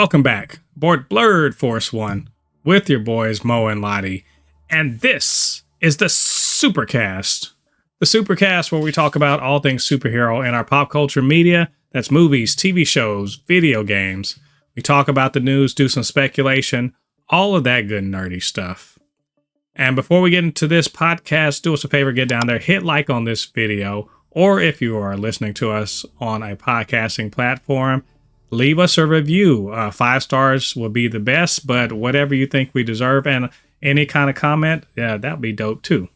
Welcome back aboard Blurred Force One with your boys Mo and Lottie, and this is the Supercast. The Supercast where we talk about all things superhero in our pop culture media. That's movies, TV shows, video games. We talk about the news, do some speculation, all of that good nerdy stuff. And before we get into this podcast, do us a favor, get down there, hit like on this video, or if you are listening to us on a podcasting platform, leave us a review. 5 stars would be the best, but whatever you think we deserve, and any kind of comment, yeah, that'd be dope too.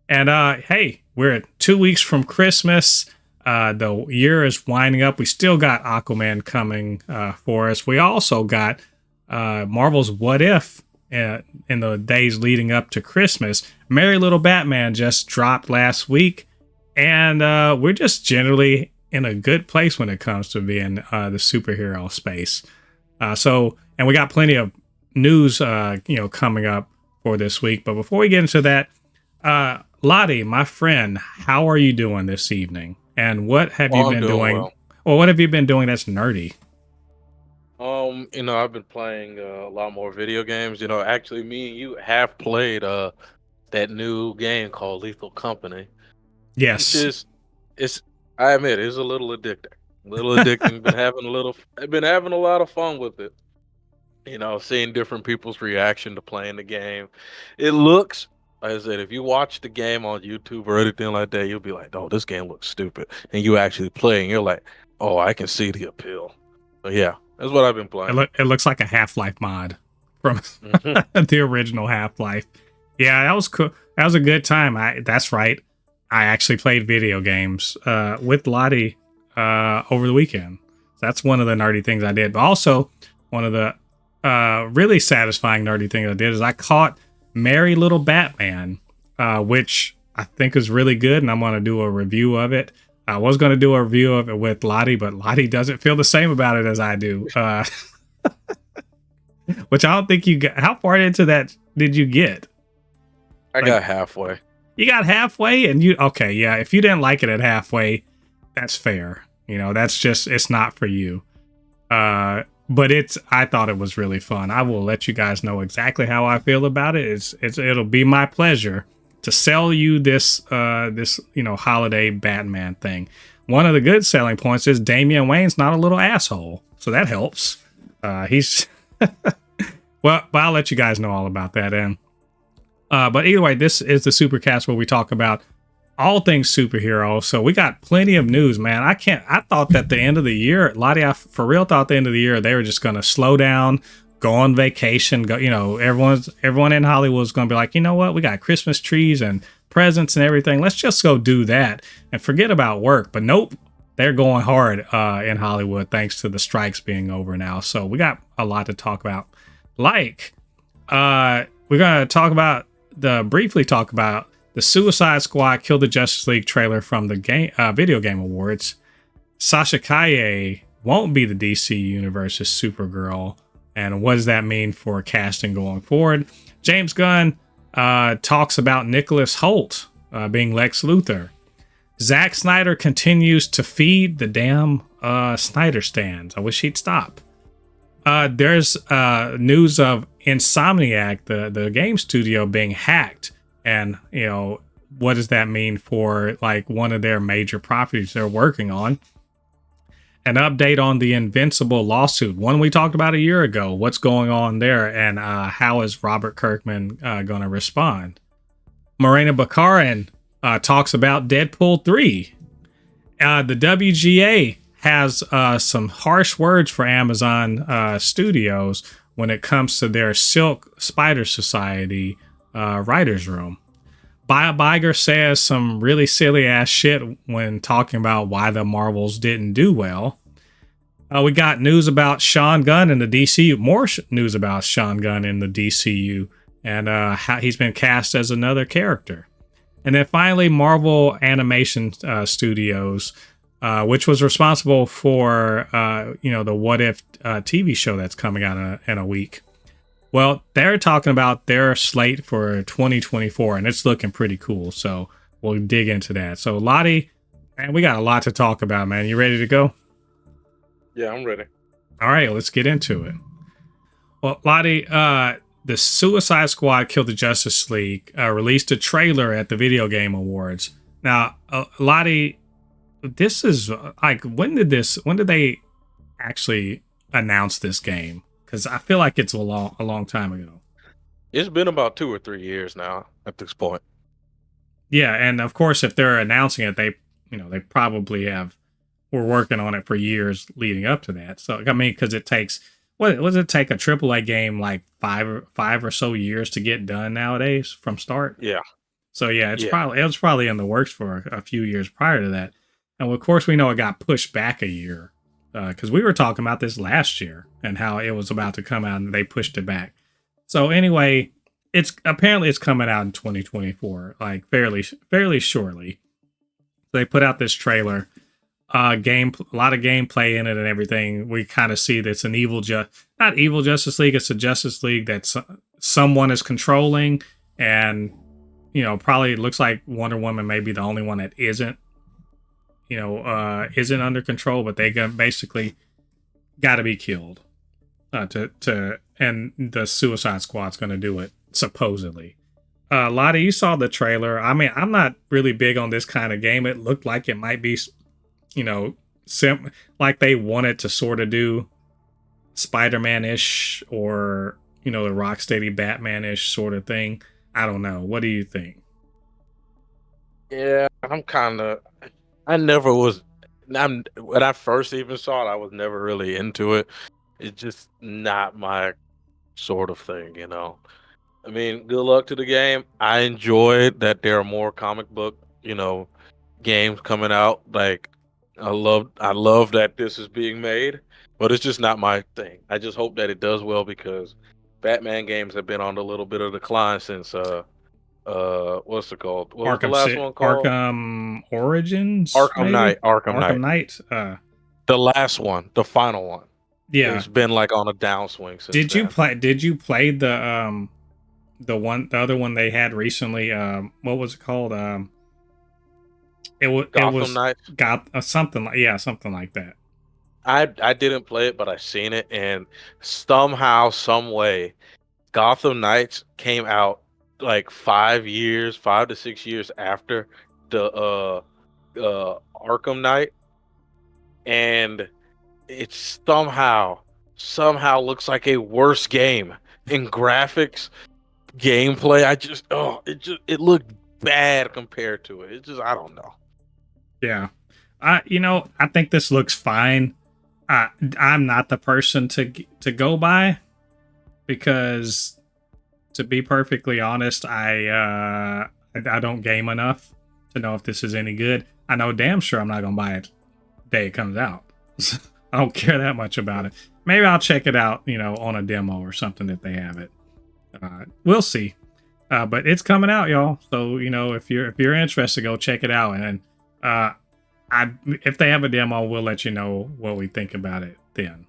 And hey, we're at 2 weeks from Christmas. The year is winding up. We still got Aquaman coming for us. We also got Marvel's What If in the days leading up to Christmas. Merry Little Batman just dropped last week, and we're just generally in a good place when it comes to being the superhero space. And we got plenty of news, coming up for this week. But before we get into that, Lottie, my friend, how are you doing this evening? And what have you been doing? Well. Or what have you been doing that's nerdy? I've been playing a lot more video games. Actually, me and you have played that new game called Lethal Company. Yes. I admit it's a little addicting. Been having a lot of fun with it. Seeing different people's reaction to playing the game. It looks, like I said, if you watch the game on YouTube or anything like that, you'll be like, "Oh, this game looks stupid." And you actually play, and you're like, "Oh, I can see the appeal." So yeah, that's what I've been playing. It looks like a Half-Life mod from the original Half-Life. Yeah, that was cool. That was a good time. That's right. I actually played video games with Lottie over the weekend. That's one of the nerdy things I did. But also, one of the really satisfying nerdy things I did is I caught Merry Little Batman, which I think is really good, and I'm going to do a review of it. I was going to do a review of it with Lottie, but Lottie doesn't feel the same about it as I do. Which I don't think you got. How far into that did you get? I got halfway. You got halfway, and okay, yeah. If you didn't like it at halfway, that's fair. That's just, it's not for you. But I thought it was really fun. I will let you guys know exactly how I feel about it. It'll be my pleasure to sell you this holiday Batman thing. One of the good selling points is Damian Wayne's not a little asshole, so that helps. He's well, but I'll let you guys know all about that. And but either way, this is the Supercast where we talk about all things superhero. So we got plenty of news, man. I thought that the end of the year, Lottie, I for real thought the end of the year they were just going to slow down, go on vacation, go. Everyone in Hollywood was going to be like, you know what? We got Christmas trees and presents and everything. Let's just go do that and forget about work. But nope, they're going hard in Hollywood thanks to the strikes being over now. So we got a lot to talk about. Like, we're going to briefly talk about the Suicide Squad Kill the Justice League trailer from the video game awards. Sasha Calle won't be the DC Universe's Supergirl. And what does that mean for casting going forward? James Gunn talks about Nicholas Hoult being Lex Luthor. Zack Snyder continues to feed the damn Snyder stands. I wish he'd stop. There's news of Insomniac, the game studio, being hacked. And, what does that mean for like one of their major properties they're working on? An update on the Invincible lawsuit, one we talked about a year ago. What's going on there, and how is Robert Kirkman going to respond? Morena Baccarin talks about Deadpool 3. The WGA has some harsh words for Amazon Studios when it comes to their Silk Spider Society writer's room. Bob Iger says some really silly ass shit when talking about why the Marvels didn't do well. We got news about Sean Gunn in the DCU, more news about Sean Gunn in the DCU, and how he's been cast as another character. And then finally, Marvel Animation Studios, which was responsible for the What If TV show that's coming out in a week. Well, they're talking about their slate for 2024, and it's looking pretty cool. So we'll dig into that. So Lottie, man, we got a lot to talk about, man. You ready to go? Yeah, I'm ready. All right, let's get into it. Well, Lottie, the Suicide Squad Killed the Justice League released a trailer at the Video Game Awards. Now, Lottie, this is like, when did they actually announce this game? Because I feel like it's a long time ago. It's been about 2 or 3 years now at this point. Yeah, and of course, if they're announcing it, they probably were working on it for years leading up to that. So I mean, because it takes, what does it take a AAA game like five or so years to get done nowadays from start? Yeah. So yeah, it was probably in the works for a few years prior to that, and of course we know it got pushed back a year because we were talking about this last year and how it was about to come out and they pushed it back. So anyway, it's coming out in 2024, like fairly shortly. They put out this trailer, a lot of gameplay in it and everything. We kind of see that it's an not evil Justice League. It's a Justice League that someone is controlling, and probably looks like Wonder Woman may be the only one that isn't under control, but they basically got to be killed and the Suicide Squad's going to do it, supposedly. Lottie, you saw the trailer. I mean, I'm not really big on this kind of game. It looked like it might be, like they wanted to sort of do Spider-Man-ish or, the Rocksteady Batman-ish sort of thing. I don't know. What do you think? Yeah, I never was. When I first even saw it, I was never really into it. It's just not my sort of thing, I mean, good luck to the game. I enjoyed that there are more comic book, games coming out. Like, I love that this is being made, but it's just not my thing. I just hope that it does well because Batman games have been on a little bit of decline since what's it called? What was the last one called? Arkham Origins? Arkham maybe? Knight. Knight. The last one, the final one. Yeah. It's been like on a downswing since Did you play the other one they had recently? What was it called? Gotham Knights? Something like that. I didn't play it, but I seen it, and somehow, some way, Gotham Knights came out like 5 to 6 years after the Arkham Knight, and it somehow looks like a worse game in graphics, gameplay. It looked bad compared to it. It's just, I don't know. Yeah, I think this looks fine. I'm not the person to go by because, to be perfectly honest, I don't game enough to know if this is any good. I know damn sure I'm not gonna buy it the day it comes out. I don't care that much about it. Maybe I'll check it out, on a demo or something if they have it. We'll see. But it's coming out, y'all. So if you're interested, go check it out. And if they have a demo, we'll let you know what we think about it then.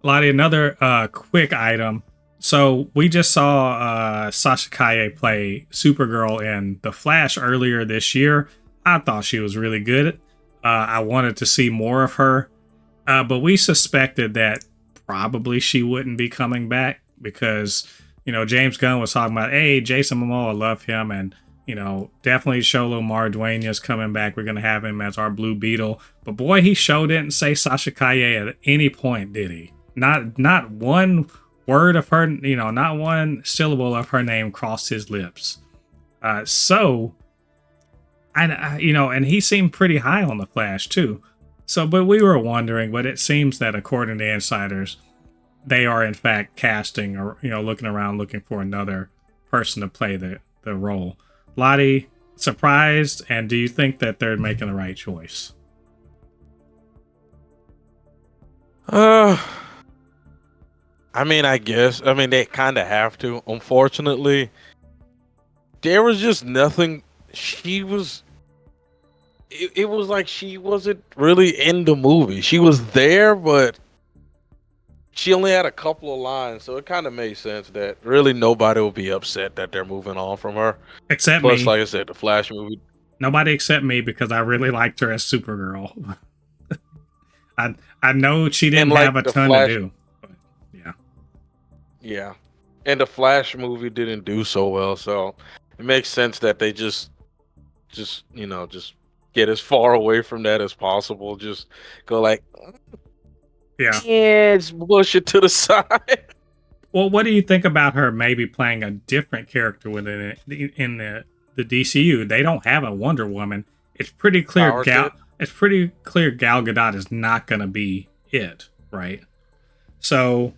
Lottie, another quick item. So we just saw Sasha Calle play Supergirl in The Flash earlier this year. I thought she was really good. I wanted to see more of her. But we suspected that probably she wouldn't be coming back because, James Gunn was talking about, hey, Jason Momoa, I love him. And, definitely Xolo Maridueña's coming back. We're going to have him as our Blue Beetle. But boy, he sure didn't say Sasha Calle at any point, did he? Not one word of her, not one syllable of her name crossed his lips. And he seemed pretty high on the Flash too. So, but we were wondering, but it seems that according to insiders, they are in fact casting or, looking around looking for another person to play the role. Lottie, surprised? And do you think that they're making the right choice? I mean, I guess. I mean, they kind of have to. Unfortunately, there was just nothing. It was like she wasn't really in the movie. She was there, but she only had a couple of lines, so it kind of made sense that really nobody will be upset that they're moving on from her. Except me. Plus, like I said, the Flash movie. Nobody except me because I really liked her as Supergirl. I know she didn't And like have a the ton Flash, to do. But yeah. yeah, and the Flash movie didn't do so well, so it makes sense that they just just get as far away from that as possible. Just go like, Yeah. yeah, just push it to the side. Well, what do you think about her maybe playing a different character within in the DCU? They don't have a Wonder Woman. It's pretty clear Power Tit. Gal Gadot is not going to be it, right? So,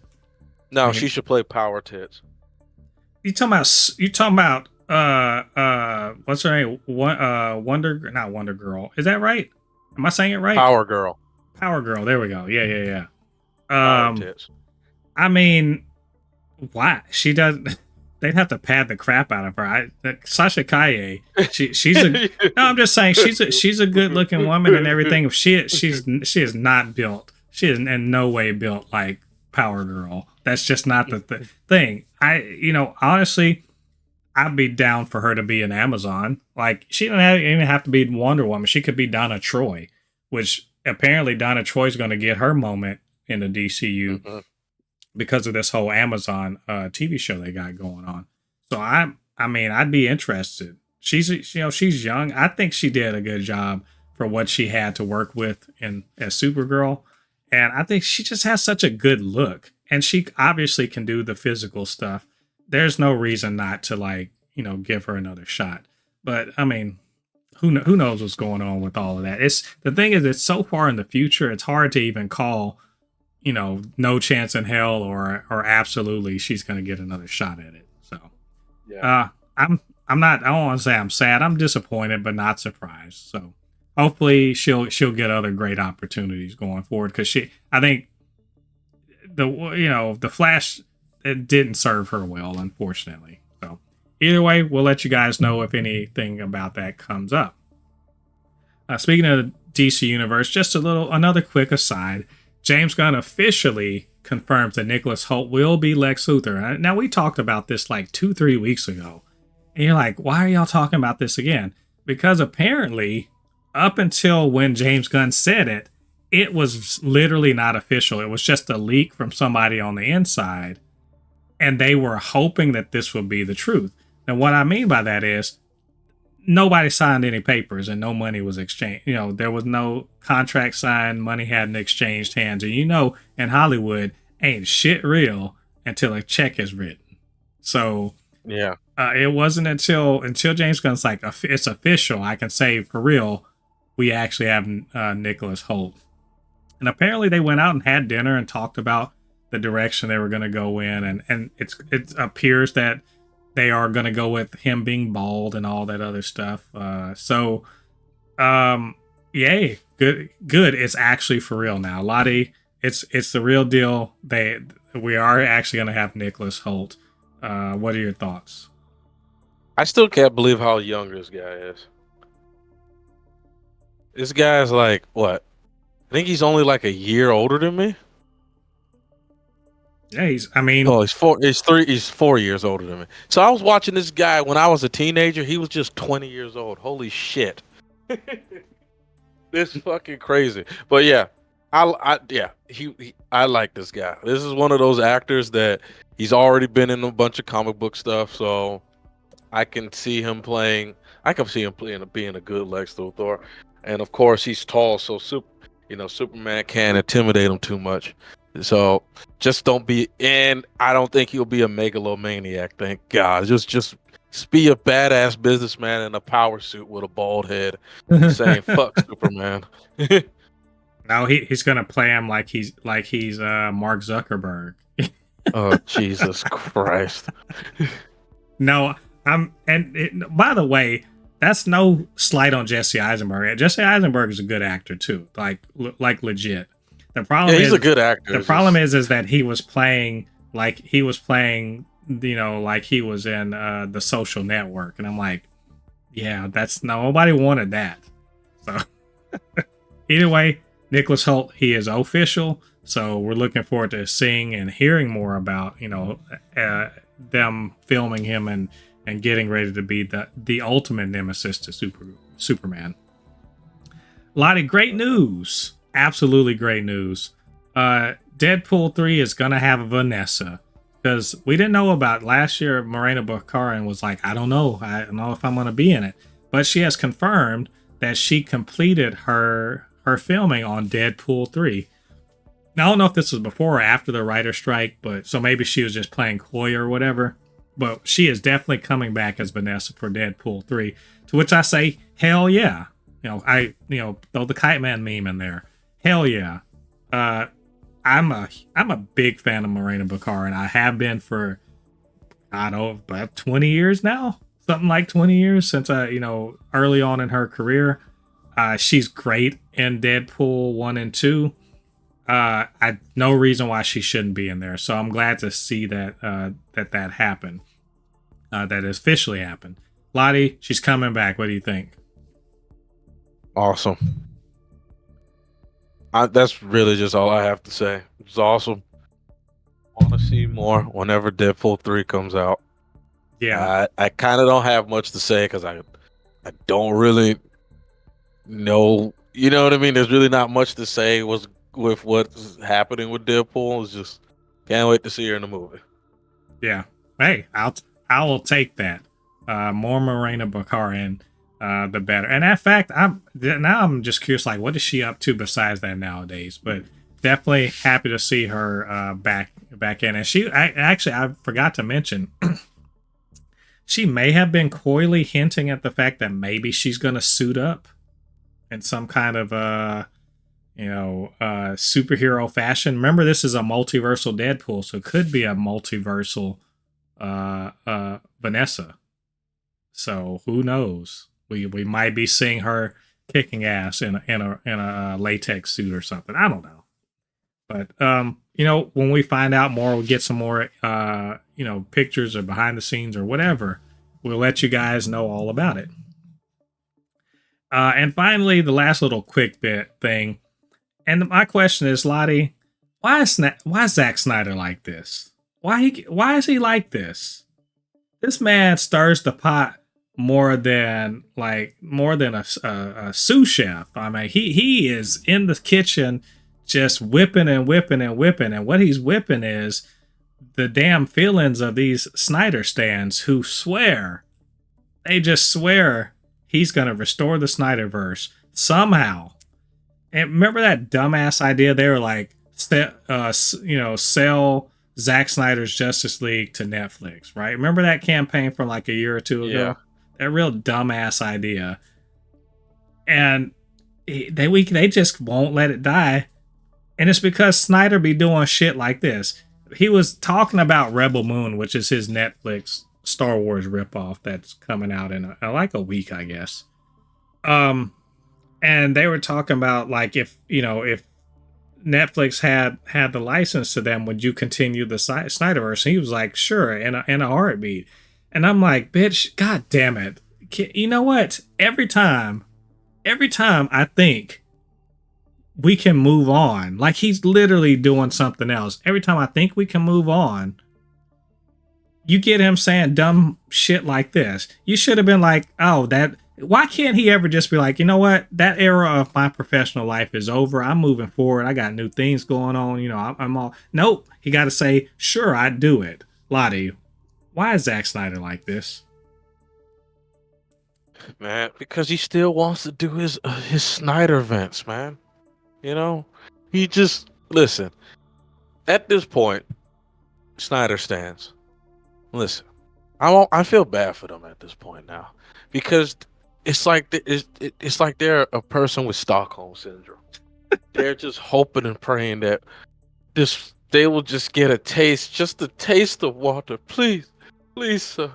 I No, mean, she should play Power Tits. you talking about what's her name? Not Wonder Girl. Is that right? Am I saying it right? Power Girl. Power Girl. There we go. Yeah. Power Tits. I mean, why she doesn't? They'd have to pad the crap out of her. Sasha Calle, she's a. No, I'm just saying she's a good looking woman and everything. She is not built. She is in no way built like Power Girl. That's just not the thing. Honestly, I'd be down for her to be an Amazon. Like she don't even have to be Wonder Woman. She could be Donna Troy, which apparently Donna Troy's going to get her moment in the DCU. Mm-hmm. Because of this whole Amazon TV show they got going on. So I mean, I'd be interested. She's young. I think she did a good job for what she had to work with as Supergirl. And I think she just has such a good look. And she obviously can do the physical stuff. There's no reason not to give her another shot. But I mean, who knows what's going on with all of that? The thing is, it's so far in the future, it's hard to even call no chance in hell or absolutely she's going to get another shot at it. So, yeah, I'm not. I don't want to say I'm sad. I'm disappointed, but not surprised. So, hopefully she'll get other great opportunities going forward because I think the Flash, it didn't serve her well, unfortunately. So, either way, we'll let you guys know if anything about that comes up. Speaking of the DC Universe, just another quick aside. James Gunn officially confirms that Nicholas Hoult will be Lex Luthor. Now, we talked about this like 2-3 weeks ago. And you're like, why are y'all talking about this again? Because apparently, up until when James Gunn said it, it was literally not official. It was just a leak from somebody on the inside. And they were hoping that this would be the truth. Now, what I mean by that is, nobody signed any papers and no money was exchanged. There was no contract signed, money hadn't exchanged hands. And in Hollywood, ain't shit real until a check is written. So yeah, it wasn't until James Gunn's like, it's official, I can say for real, we actually have Nicholas Hoult. And apparently they went out and had dinner and talked about the direction they were going to go in. And it appears that they are going to go with him being bald and all that other stuff. Yay. Good. It's actually for real now. Lottie, it's the real deal. We are actually going to have Nicholas Hoult. What are your thoughts? I still can't believe how young this guy is. This guy's like, what? I think he's only like a year older than me. Yeah, he's 4 years older than me. So I was watching this guy when I was a teenager. He was just 20 years old. Holy shit. This fucking crazy. But yeah, I like this guy. This is one of those actors that he's already been in a bunch of comic book stuff, so I can see him being a good Lex Luthor. And of course, he's tall, so Superman can't intimidate him too much. So just don't be, and I don't think he'll be a megalomaniac. Thank God. Just be a badass businessman in a power suit with a bald head, saying "fuck Superman." No, he's gonna play him like he's Mark Zuckerberg. Oh Jesus Christ! No, by the way, that's no slight on Jesse Eisenberg. Jesse Eisenberg is a good actor too, like legit. The problem he's a good actor. The problem is that he was playing like he was in The Social Network, and I'm like, yeah, nobody wanted that. So either way, Nicholas Hoult, he is official. So we're looking forward to seeing and hearing more about them filming him and getting ready to be the ultimate nemesis to Superman. Lottie, great news. absolutely great news. Deadpool 3 is gonna have a Vanessa. Because we didn't know about last year. Morena Baccarin was like, I don't know if I'm going to be in it. But she has confirmed that she completed her filming on Deadpool 3. Now, I don't know if this was before or after the writer strike, but so maybe she was just playing coy or whatever. But she is definitely coming back as Vanessa for Deadpool 3. To which I say, hell yeah. Throw the Kite Man meme in there. Hell yeah. I'm a big fan of Morena Baccarin. I have been for, I don't know, about 20 years now. Something like 20 years since early on in her career. She's great in Deadpool 1 and 2. No reason why she shouldn't be in there. So I'm glad to see that that happened. That officially happened. Lottie, she's coming back. What do you think? Awesome. That's really just all I have to say. It's awesome. Want to see more whenever Deadpool 3 comes out. Yeah. I kind of don't have much to say because I don't really know. You know what I mean? There's really not much to say with what's happening with Deadpool. It's just can't wait to see her in the movie. Yeah. Hey, I will take that. More Morena Baccarin. The better. And in fact, I'm just curious, like, what is she up to besides that nowadays? But definitely happy to see her back in. And I forgot to mention, she may have been coyly hinting at the fact that maybe she's gonna suit up in some kind of superhero fashion. Remember, this is a multiversal Deadpool, so it could be a multiversal Vanessa. So who knows? We might be seeing her kicking ass in a latex suit or something. I don't know. But when we find out more, we'll get some more pictures or behind the scenes or whatever. We'll let you guys know all about it. And finally, the last little quick bit thing. And my question is, Lottie, why is Zack Snyder like this? Why is he like this? This man stirs the pot more than a sous chef. I mean, he is in the kitchen just whipping and whipping and whipping, and what he's whipping is the damn feelings of these Snyder stands who they just swear he's gonna restore the Snyderverse somehow. And remember that dumbass idea? They were like, sell Zack Snyder's Justice League to Netflix, right? Remember that campaign from like a year or two ago? Yeah. That real dumbass idea. And they just won't let it die. And it's because Snyder be doing shit like this. He was talking about Rebel Moon, which is his Netflix Star Wars ripoff that's coming out in like a week, I guess. And they were talking about, like, if Netflix had the license to them, would you continue the Snyderverse? And he was like, sure, in a heartbeat. And I'm like, bitch, god damn it. You know what? Every time I think we can move on, like he's literally doing something else. Every time I think we can move on, you get him saying dumb shit like this. You should have been like, why can't he ever just be like, you know what? That era of my professional life is over. I'm moving forward. I got new things going on. I'm all, nope. He got to say, sure, I'd do it. Lottie, why is Zack Snyder like this? Man, because he still wants to do his Snyder events, man. He just, listen, at this point, Snyder stands. Listen, I feel bad for them at this point now, because it's like it's like they're a person with Stockholm syndrome. They're just hoping and praying that they will just get just a taste of water, please, sir,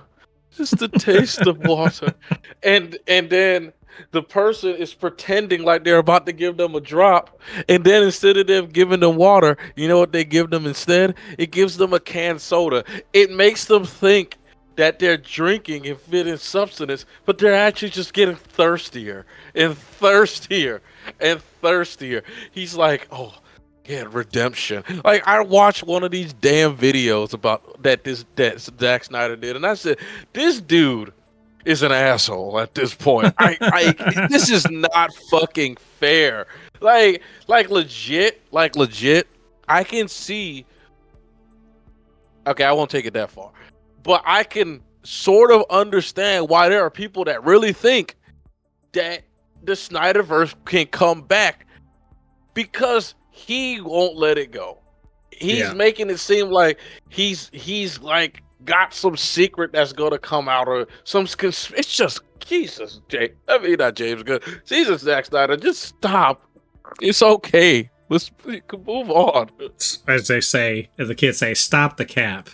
just a taste of water, and then the person is pretending like they're about to give them a drop, and then instead of them giving them water, you know what they give them instead? It gives them a canned soda. It makes them think that they're drinking and fitting substance, but they're actually just getting thirstier and thirstier and thirstier. He's like, oh yeah, redemption. Like, I watched one of these damn videos about that Zack Snyder did, and I said, this dude is an asshole at this point. This is not fucking fair. Like legit. I can see. Okay, I won't take it that far, but I can sort of understand why there are people that really think that the Snyderverse can come back because he won't let it go. He's making it seem like he's like got some secret that's gonna come out or some. It's just Jesus, not James Gunn. Jesus, Zack Snyder, just stop. It's okay. Let's move on. As they say, as the kids say, stop the cap.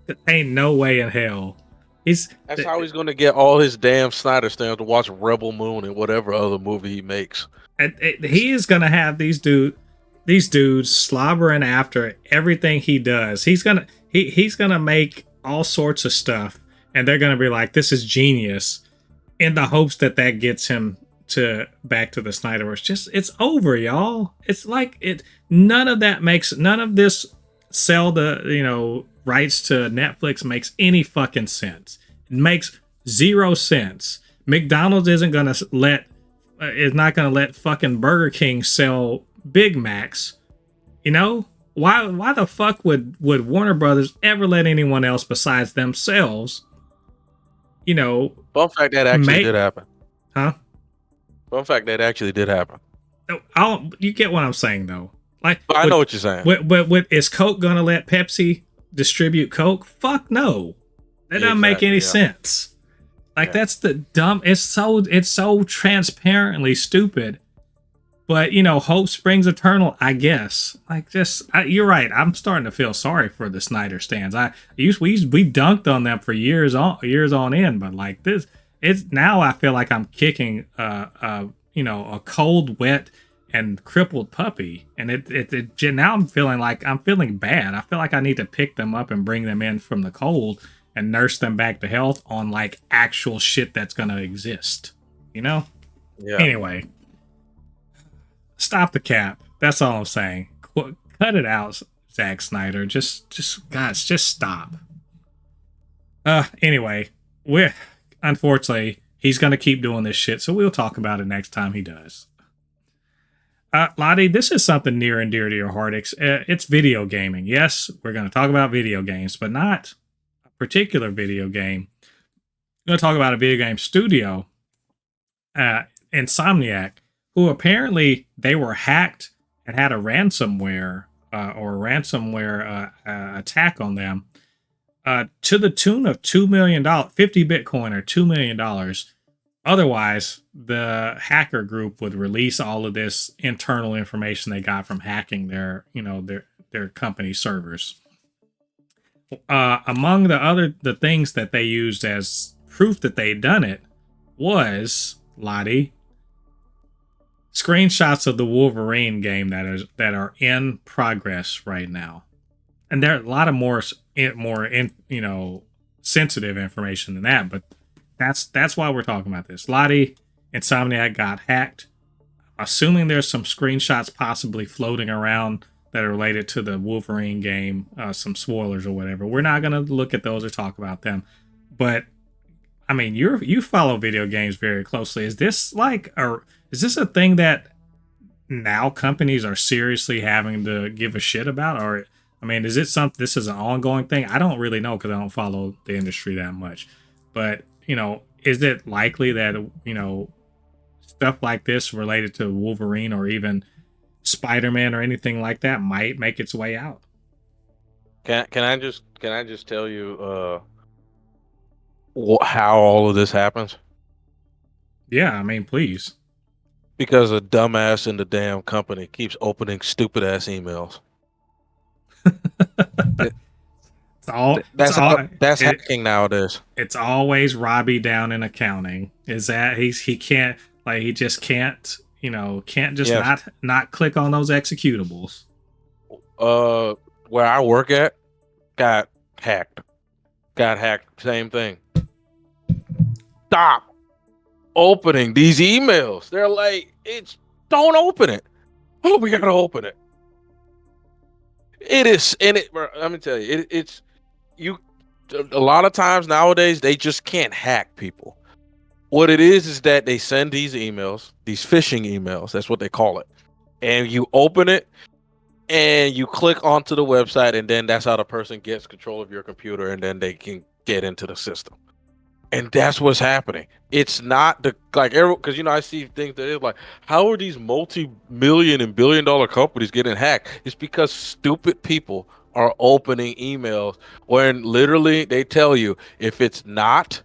There ain't no way in hell. That's how he's gonna get all his damn Snyder stands to watch Rebel Moon and whatever other movie he makes. He is gonna have these dudes slobbering after everything he does. He's gonna make all sorts of stuff, and they're gonna be like, "This is genius," in the hopes that gets him back to the Snyderverse. It's over, y'all. It's like none of this sell the rights to Netflix makes any fucking sense. It makes zero sense. McDonald's is not gonna let fucking Burger King sell Big Macs. Why the fuck would Warner Brothers ever let anyone else besides themselves Fun fact, that actually did happen. Huh? Fun fact, that actually did happen. You get what I'm saying, though. Like, I know what you're saying. Is Coke gonna let Pepsi distribute Coke? Fuck no. That doesn't make any sense. Like, that's the dumb. It's so transparently stupid. But hope springs eternal, I guess. Like, you're right. I'm starting to feel sorry for the Snyder stands. We dunked on them for years on end, but like this. It's now I feel like I'm kicking a cold, wet, and crippled puppy, and now I'm feeling bad. I feel like I need to pick them up and bring them in from the cold and nurse them back to health on like actual shit that's gonna exist. Yeah. Anyway, stop the cap. That's all I'm saying. Cut it out, Zack Snyder. Just guys, just stop. Anyway, unfortunately, he's going to keep doing this shit, so we'll talk about it next time he does. Lottie, this is something near and dear to your heart. It's video gaming. Yes, we're going to talk about video games, but not a particular video game. We're going to talk about a video game studio, Insomniac, who apparently they were hacked and had a ransomware attack on them. To the tune of $2 million, 50 Bitcoin or $2 million. Otherwise, the hacker group would release all of this internal information they got from hacking their company servers. Among the things that they used as proof that they'd done it was, Lottie, screenshots of the Wolverine game that are in progress right now. And there are a lot of more sensitive information than that, but that's why we're talking about this. Lottie, Insomniac got hacked. Assuming there's some screenshots possibly floating around that are related to the Wolverine game, some spoilers or whatever. We're not going to look at those or talk about them. But I mean, you follow video games very closely. Is this a thing that now companies are seriously having to give a shit about, or I mean, is it this is an ongoing thing? I don't really know because I don't follow the industry that much. But, is it likely that, stuff like this related to Wolverine or even Spider-Man or anything like that might make its way out? Can I just tell you how all of this happens? Yeah, I mean, please. Because a dumbass in the damn company keeps opening stupid ass emails. That's hacking nowadays. It's always Robbie down in accounting. Is that he can't not click on those executables. Where I work at got hacked. Same thing. Stop opening these emails. They're like, don't open it. Oh, we gotta open it. It is, and let me tell you, it's a lot of times nowadays they just can't hack people. What it is that they send these emails, these phishing emails. That's what they call it. And you open it and you click onto the website, and then that's how the person gets control of your computer, and then they can get into the system. And that's what's happening. It's not the because I see things that is like, how are these multi-million and billion-dollar companies getting hacked? It's because stupid people are opening emails when literally they tell you if it's not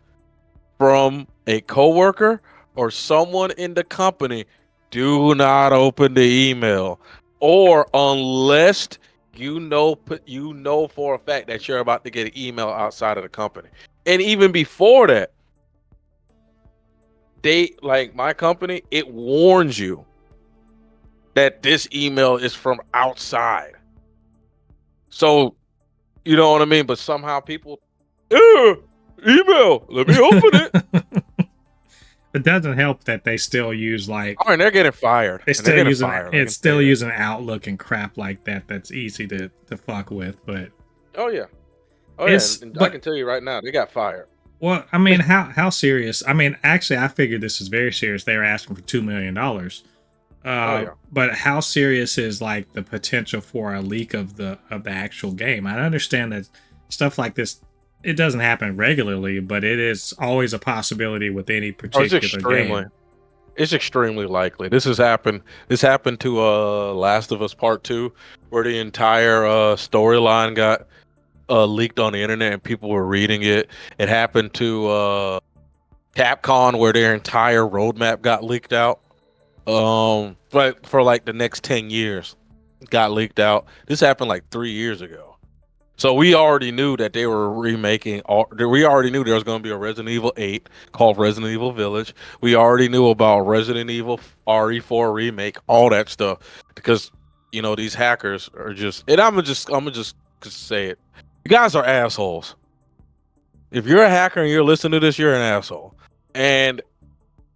from a coworker or someone in the company, do not open the email, or unless you know for a fact that you're about to get an email outside of the company. And even before that, they like my company, it warns you that this email is from outside. So, you know what I mean? But somehow people, email, let me open it. It doesn't help that they still use like. Oh, and they're getting fired. They still using it's still using Outlook and crap like that. That's easy to fuck with, but. Oh yeah, and I can tell you right now, they got fired. Well, I mean, how serious? I mean, actually, I figured this is very serious. They were asking for $2 million. But how serious is like the potential for a leak of the actual game? I understand that stuff like this, it doesn't happen regularly, but it is always a possibility with any particular game. It's extremely likely. This happened to Last of Us Part 2, where the entire storyline got leaked on the internet and people were reading it. It happened to Capcom, where their entire roadmap got leaked out. But for like the next 10 years, got leaked out. This happened like 3 years ago. So we already knew that they were remaking. We already knew there was going to be a Resident Evil 8 called Resident Evil Village. We already knew about Resident Evil RE4 remake, all that stuff, because these hackers are just. And I'm gonna just say it. You guys are assholes. If you're a hacker and you're listening to this, you're an asshole. And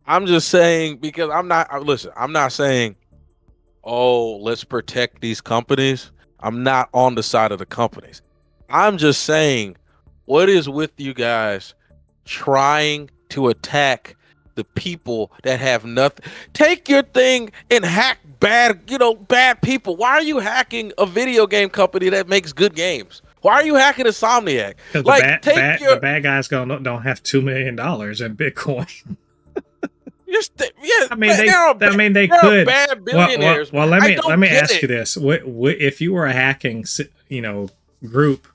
I'm just saying, because I'm not saying, oh, let's protect these companies. I'm not on the side of the companies. I'm just saying, what is with you guys trying to attack the people that have nothing? Take your thing and hack bad people. Why are you hacking a video game company that makes good games? Why are you hacking Insomniac? Like, the bad guys don't have $2 million in Bitcoin. They could. Bad billionaires. Well, let me ask you this: if you were a hacking, group,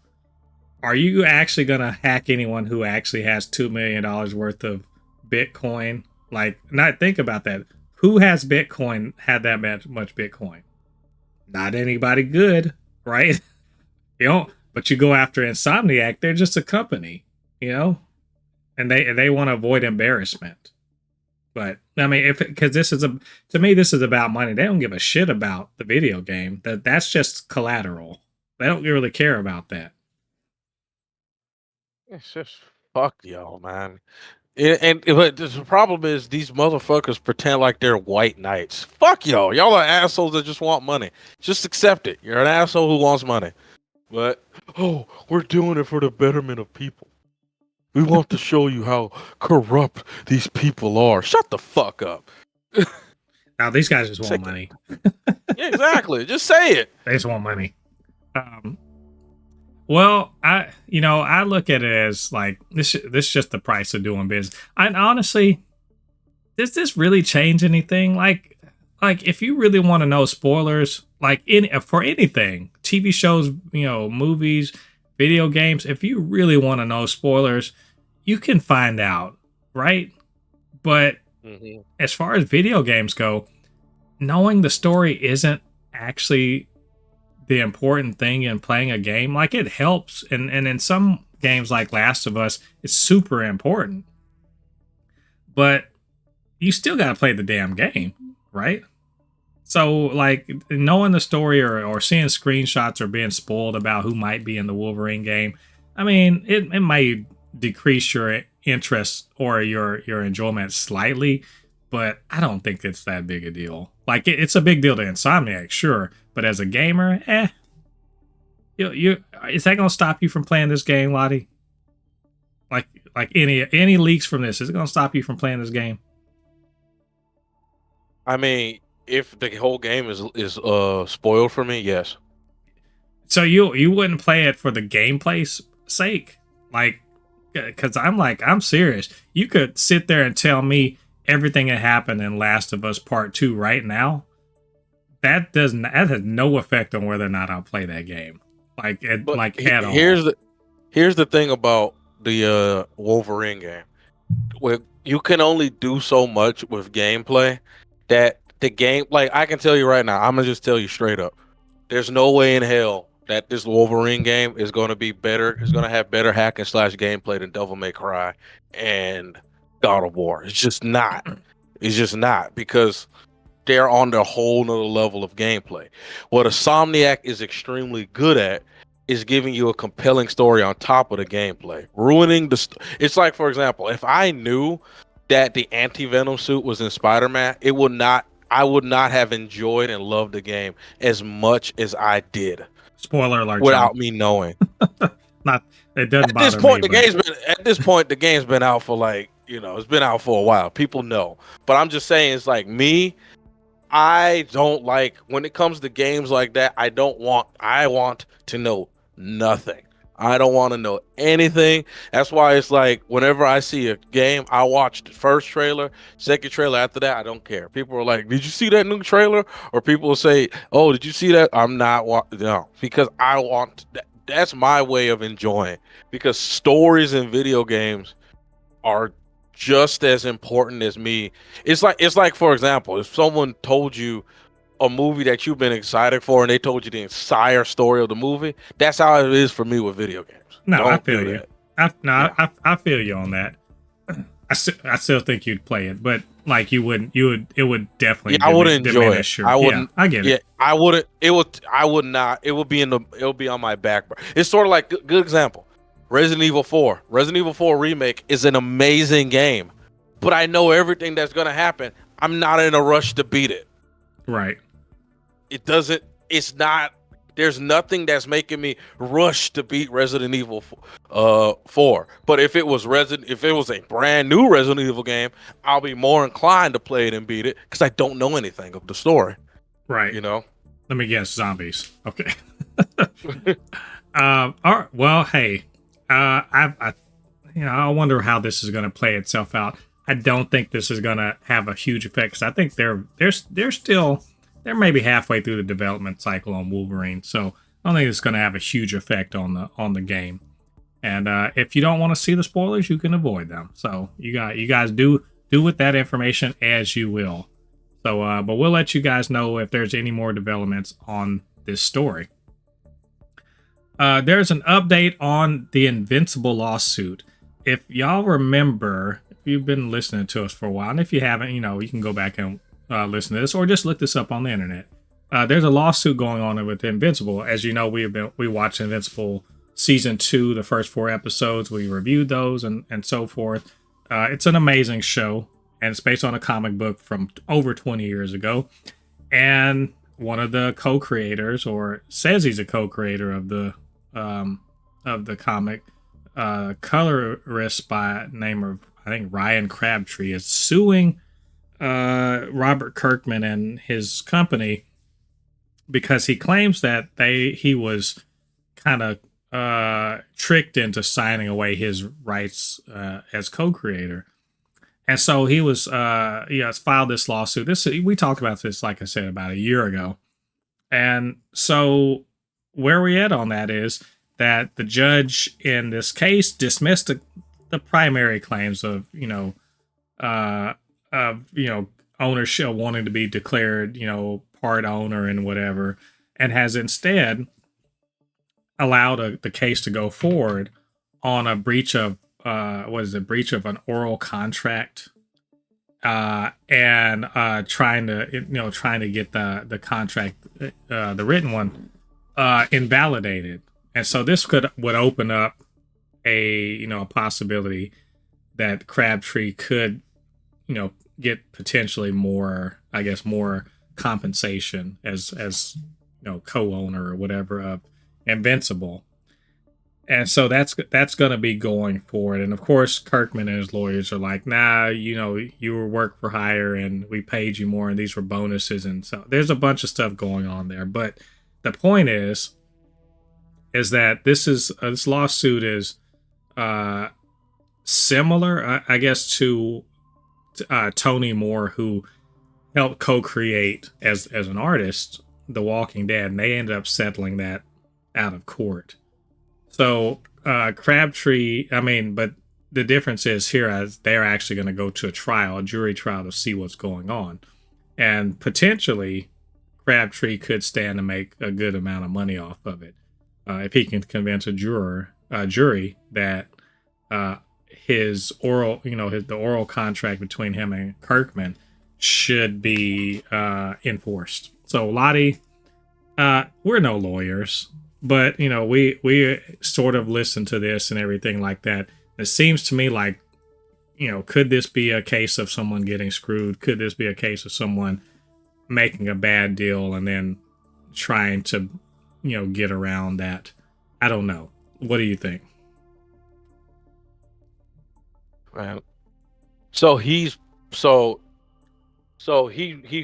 are you actually gonna hack anyone who actually has $2 million worth of Bitcoin? Like, not think about that. Who has Bitcoin? Had that much Bitcoin? Not anybody good, right? But you go after Insomniac, they're just a company, and they want to avoid embarrassment. But I mean, because this is about money. They don't give a shit about the video game. That's just collateral. They don't really care about that. It's just fuck y'all, man. But the problem is these motherfuckers pretend like they're white knights. Fuck y'all. Y'all are assholes that just want money. Just accept it. You're an asshole who wants money. But we're doing it for the betterment of people. We want to show you how corrupt these people are. Shut the fuck up. Now these guys just want money. Yeah, exactly. Just say it. They just want money. Well, I look at it as like this is just the price of doing business. And honestly, does this really change anything? Like if you really want to know spoilers, like for anything, TV shows, movies, video games, if you really want to know spoilers, you can find out, right? But as far as video games go, knowing the story isn't actually the important thing in playing a game. Like, it helps, and in some games like Last of Us, it's super important. But you still got to play the damn game, right? So, like, knowing the story or seeing screenshots or being spoiled about who might be in the Wolverine game, I mean, it might decrease your interest or your enjoyment slightly, but I don't think it's that big a deal. Like, it's a big deal to Insomniac, sure, but as a gamer, is that gonna stop you from playing this game, Lottie? Like any leaks from this, is it gonna stop you from playing this game? I mean, if the whole game is spoiled for me, yes. So you wouldn't play it for the gameplay's sake, like, because I'm serious. You could sit there and tell me everything that happened in Last of Us Part 2 right now. That has no effect on whether or not I'll play that game, But at all. here's the thing about the Wolverine game. Where you can only do so much with gameplay that the game, like, I can tell you right now, I'm gonna just tell you straight up. There's no way in hell that this Wolverine game is going to be better. It's going to have better hack and slash gameplay than Devil May Cry and God of War. It's just not. It's just not, because they're on the whole nother level of gameplay. What Insomniac is extremely good at is giving you a compelling story on top of the gameplay. Ruining it's like, for example, if I knew that the anti-venom suit was in Spider-Man, I would not have enjoyed and loved the game as much as I did. Spoiler alert, without John. me knowing. Not it doesn't At this bother point, me. the game's been out for, like, it's been out for a while. People know. But I'm just saying, it's like me, I don't like when it comes to games like that. I want to know nothing. I don't want to know anything. That's why it's like, whenever I see a game, I watch the first trailer, second trailer. After that, I don't care. People are like, "Did you see that new trailer?" Or people will say, "Oh, did you see that?" I'm not no, because I want that. That's my way of enjoying, because stories in video games are just as important as me. It's like, for example, if someone told you a movie that you've been excited for and they told you the entire story of the movie, that's how it is for me with video games. No, I Don't feel do you. that. No, Yeah. I feel you on that. I still think you'd play it, but like you wouldn't. It would definitely Yeah, I wouldn't enjoy it. diminish your. I Yeah, wouldn't. I get Yeah, it. I wouldn't. I would not. It would be on my back burner. It's sort of like, good example. Resident Evil 4. Resident Evil 4 remake is an amazing game, but I know everything that's gonna happen. I'm not in a rush to beat it. Right. It doesn't. It's not. There's nothing that's making me rush to beat Resident Evil 4. But if it was a brand new Resident Evil game, I'll be more inclined to play it and beat it, because I don't know anything of the story. Right. You know. Let me guess. Zombies. Okay. All right. Well, hey. I wonder how this is going to play itself out. I don't think this is going to have a huge effect, because I think they're maybe halfway through the development cycle on Wolverine, so I don't think it's going to have a huge effect on the game. And if you don't want to see the spoilers, you can avoid them. So you guys do with that information as you will. So, but we'll let you guys know if there's any more developments on this story. There's an update on the Invincible lawsuit. If y'all remember, if you've been listening to us for a while, and if you haven't, you can go back and listen to this, or just look this up on the internet. There's a lawsuit going on with Invincible. As you know, we watched Invincible season 2, the first 4 episodes. We reviewed those and so forth. It's an amazing show, and it's based on a comic book from over 20 years ago. And one of the co-creators, or says he's a co-creator of the comic, colorist by name of, I think, Ryan Crabtree, is suing Robert Kirkman and his company because he claims that he was kind of tricked into signing away his rights as co-creator. And so he was has filed this lawsuit. We talked about this, like I said, about a year ago. And so where we at on that is that the judge in this case dismissed the primary claims of ownership, wanting to be declared part owner and whatever, and has instead allowed the case to go forward on a breach of breach of an oral contract, and trying to get the contract, the written one, invalidated. And so this would open up a possibility that Crabtree could get potentially more compensation as co-owner or whatever of Invincible. And so that's going to be going forward. And of course, Kirkman and his lawyers are like, nah, you were work for hire and we paid you more and these were bonuses. And so there's a bunch of stuff going on there. But the point is that this lawsuit is similar, I guess, to Tony Moore, who helped co-create as an artist The Walking Dead, and they ended up settling that out of court. So Crabtree, but the difference is here as they're actually going to go to a jury trial to see what's going on, and potentially Crabtree could stand to make a good amount of money off of it if he can convince a jury that his oral, the oral contract between him and Kirkman should be enforced. So Lottie, we're no lawyers, but we sort of listen to this and everything like that. It seems to me like, could this be a case of someone getting screwed? Could this be a case of someone making a bad deal and then trying to, get around that? I don't know. What do you think? Right. So he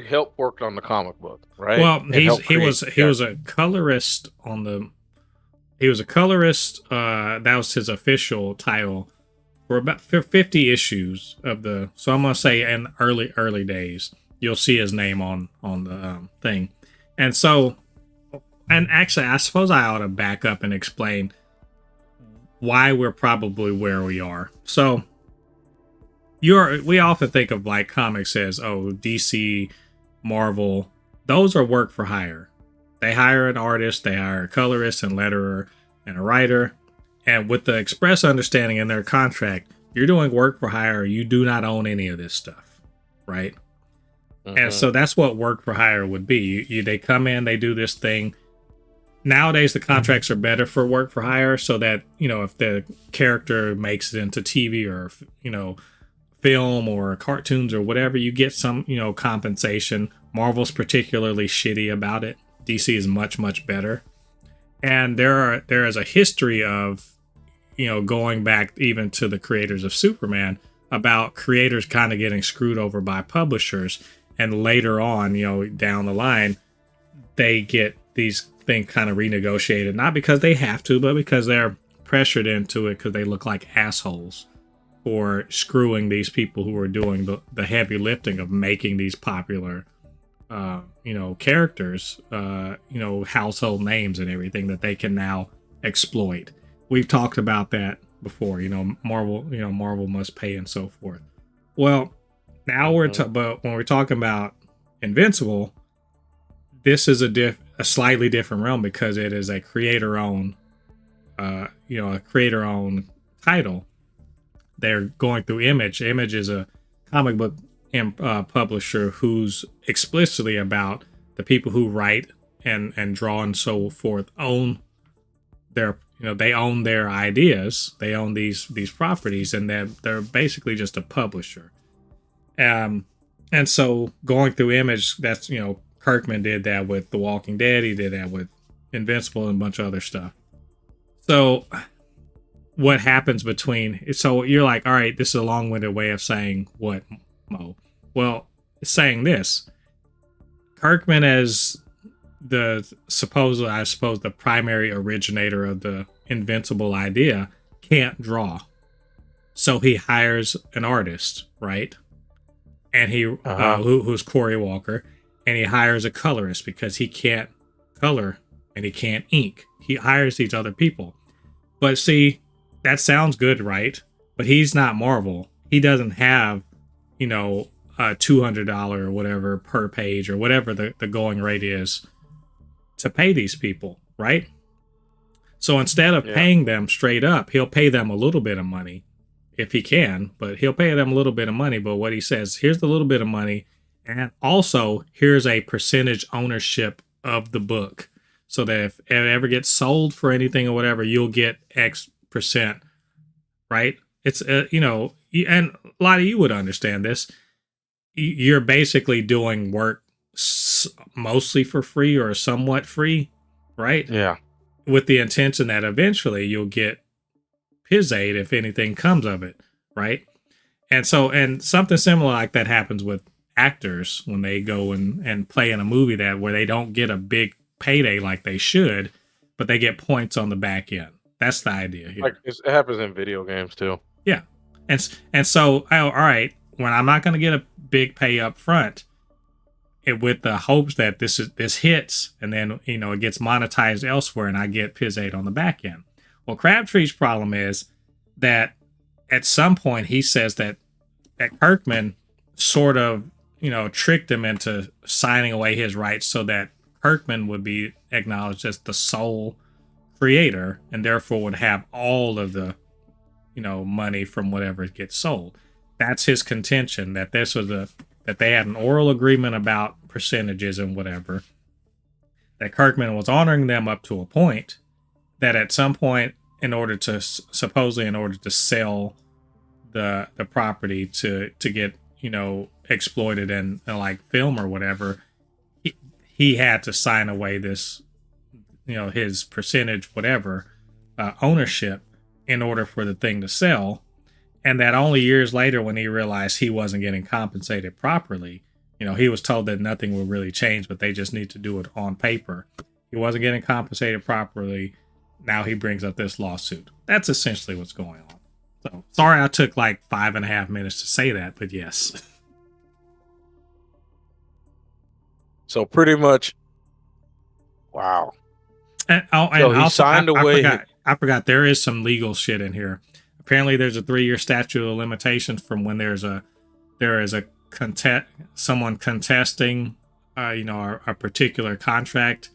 helped work on the comic book, right? Well, he was a colorist that was his official title for about 50 issues of the. So I'm gonna say in early days, you'll see his name on the thing, and so, and actually, I suppose I ought to back up and explain why we're probably where we are. So. We often think of like comics as, DC, Marvel, those are work for hire. They hire an artist, they hire a colorist and letterer and a writer, and with the express understanding in their contract, you're doing work for hire, you do not own any of this stuff, right? Mm-hmm. And so that's what work for hire would be. They come in, they do this thing. Nowadays, the contracts are better for work for hire, so that, if the character makes it into TV or, film or cartoons or whatever, you get some, compensation. Marvel's particularly shitty about it. DC is much, much better. And there is a history of, going back even to the creators of Superman, about creators kind of getting screwed over by publishers. And later on, down the line, they get these things kind of renegotiated, not because they have to, but because they're pressured into it because they look like assholes for screwing these people who are doing the heavy lifting of making these popular, characters, household names and everything that they can now exploit. We've talked about that before, Marvel must pay and so forth. Well, now but when we're talking about Invincible, this is a slightly different realm because it is a creator-owned, title. They're going through Image. Image is a comic book publisher who's explicitly about the people who write and draw and so forth own their, they own their ideas. They own these properties, and they're basically just a publisher. And so going through Image, that's, Kirkman did that with The Walking Dead. He did that with Invincible and a bunch of other stuff. So what happens so you're like, all right, this is a long-winded way of saying what, Mo? Well, it's saying this. Kirkman, as the the primary originator of the Invincible idea, can't draw. So he hires an artist, right? And who's Corey Walker, and he hires a colorist because he can't color and he can't ink. He hires these other people. But see, that sounds good, right? But he's not Marvel. He doesn't have, $200 or whatever per page or whatever the going rate is to pay these people, right? So instead of paying them straight up, he'll pay them a little bit of money if he can, but he'll pay them a little bit of money. But what he says, here's the little bit of money, and also here's a percentage ownership of the book, so that if it ever gets sold for anything or whatever, you'll get X percent, right? It's and a lot of you would understand this. You're basically doing work mostly for free or somewhat free, right? Yeah. with the intention that eventually you'll get his aid if anything comes of it, right? And so, and something similar like that happens with actors when they go and play in a movie that where they don't get a big payday like they should, but they get points on the back end. That's the idea here. Like it happens in video games too. Yeah, and so all right, when I'm not going to get a big pay up front, with the hopes that this hits and then it gets monetized elsewhere and I get Piz 8 on the back end. Well, Crabtree's problem is that at some point he says that Kirkman sort of tricked him into signing away his rights so that Kirkman would be acknowledged as the sole creator and therefore would have all of the money from whatever gets sold. That's his contention, that this was that they had an oral agreement about percentages and whatever, that Kirkman was honoring them up to a point, that at some point in order to sell the property to get exploited in like film or whatever, he had to sign away this his percentage whatever ownership in order for the thing to sell. And that only years later, when he realized he wasn't getting compensated properly, he was told that nothing will really change, but they just need to do it on paper. He wasn't getting compensated properly. Now he brings up this lawsuit. That's essentially what's going on. So sorry I took like 5.5 minutes to say that, but yes. So pretty much, wow. And so he also, signed away. I forgot there is some legal shit in here. Apparently, there's a 3-year statute of limitations from when there is a someone contesting, a particular contract,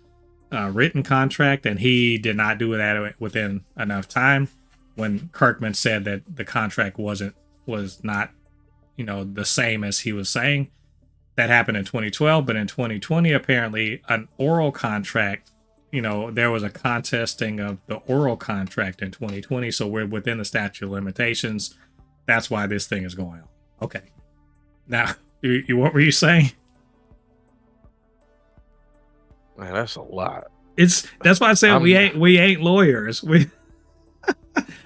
written contract, and he did not do that within enough time. When Kirkman said that the contract was not, the same as he was saying, that happened in 2012. But in 2020, apparently, an oral contract. There was a contesting of the oral contract in 2020, so we're within the statute of limitations. That's why this thing is going on. Okay. Now, what were you saying? Man, that's a lot. That's why I said we ain't lawyers.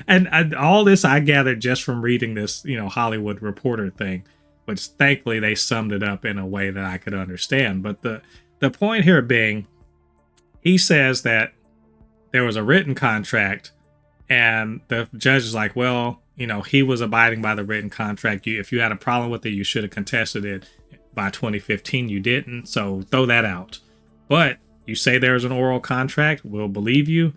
And all this I gathered just from reading this, Hollywood Reporter thing, which thankfully they summed it up in a way that I could understand. But the point here being, he says that there was a written contract and the judge is like, well, he was abiding by the written contract. If you had a problem with it, you should have contested it by 2015. You didn't. So throw that out. But you say there's an oral contract. We'll believe you.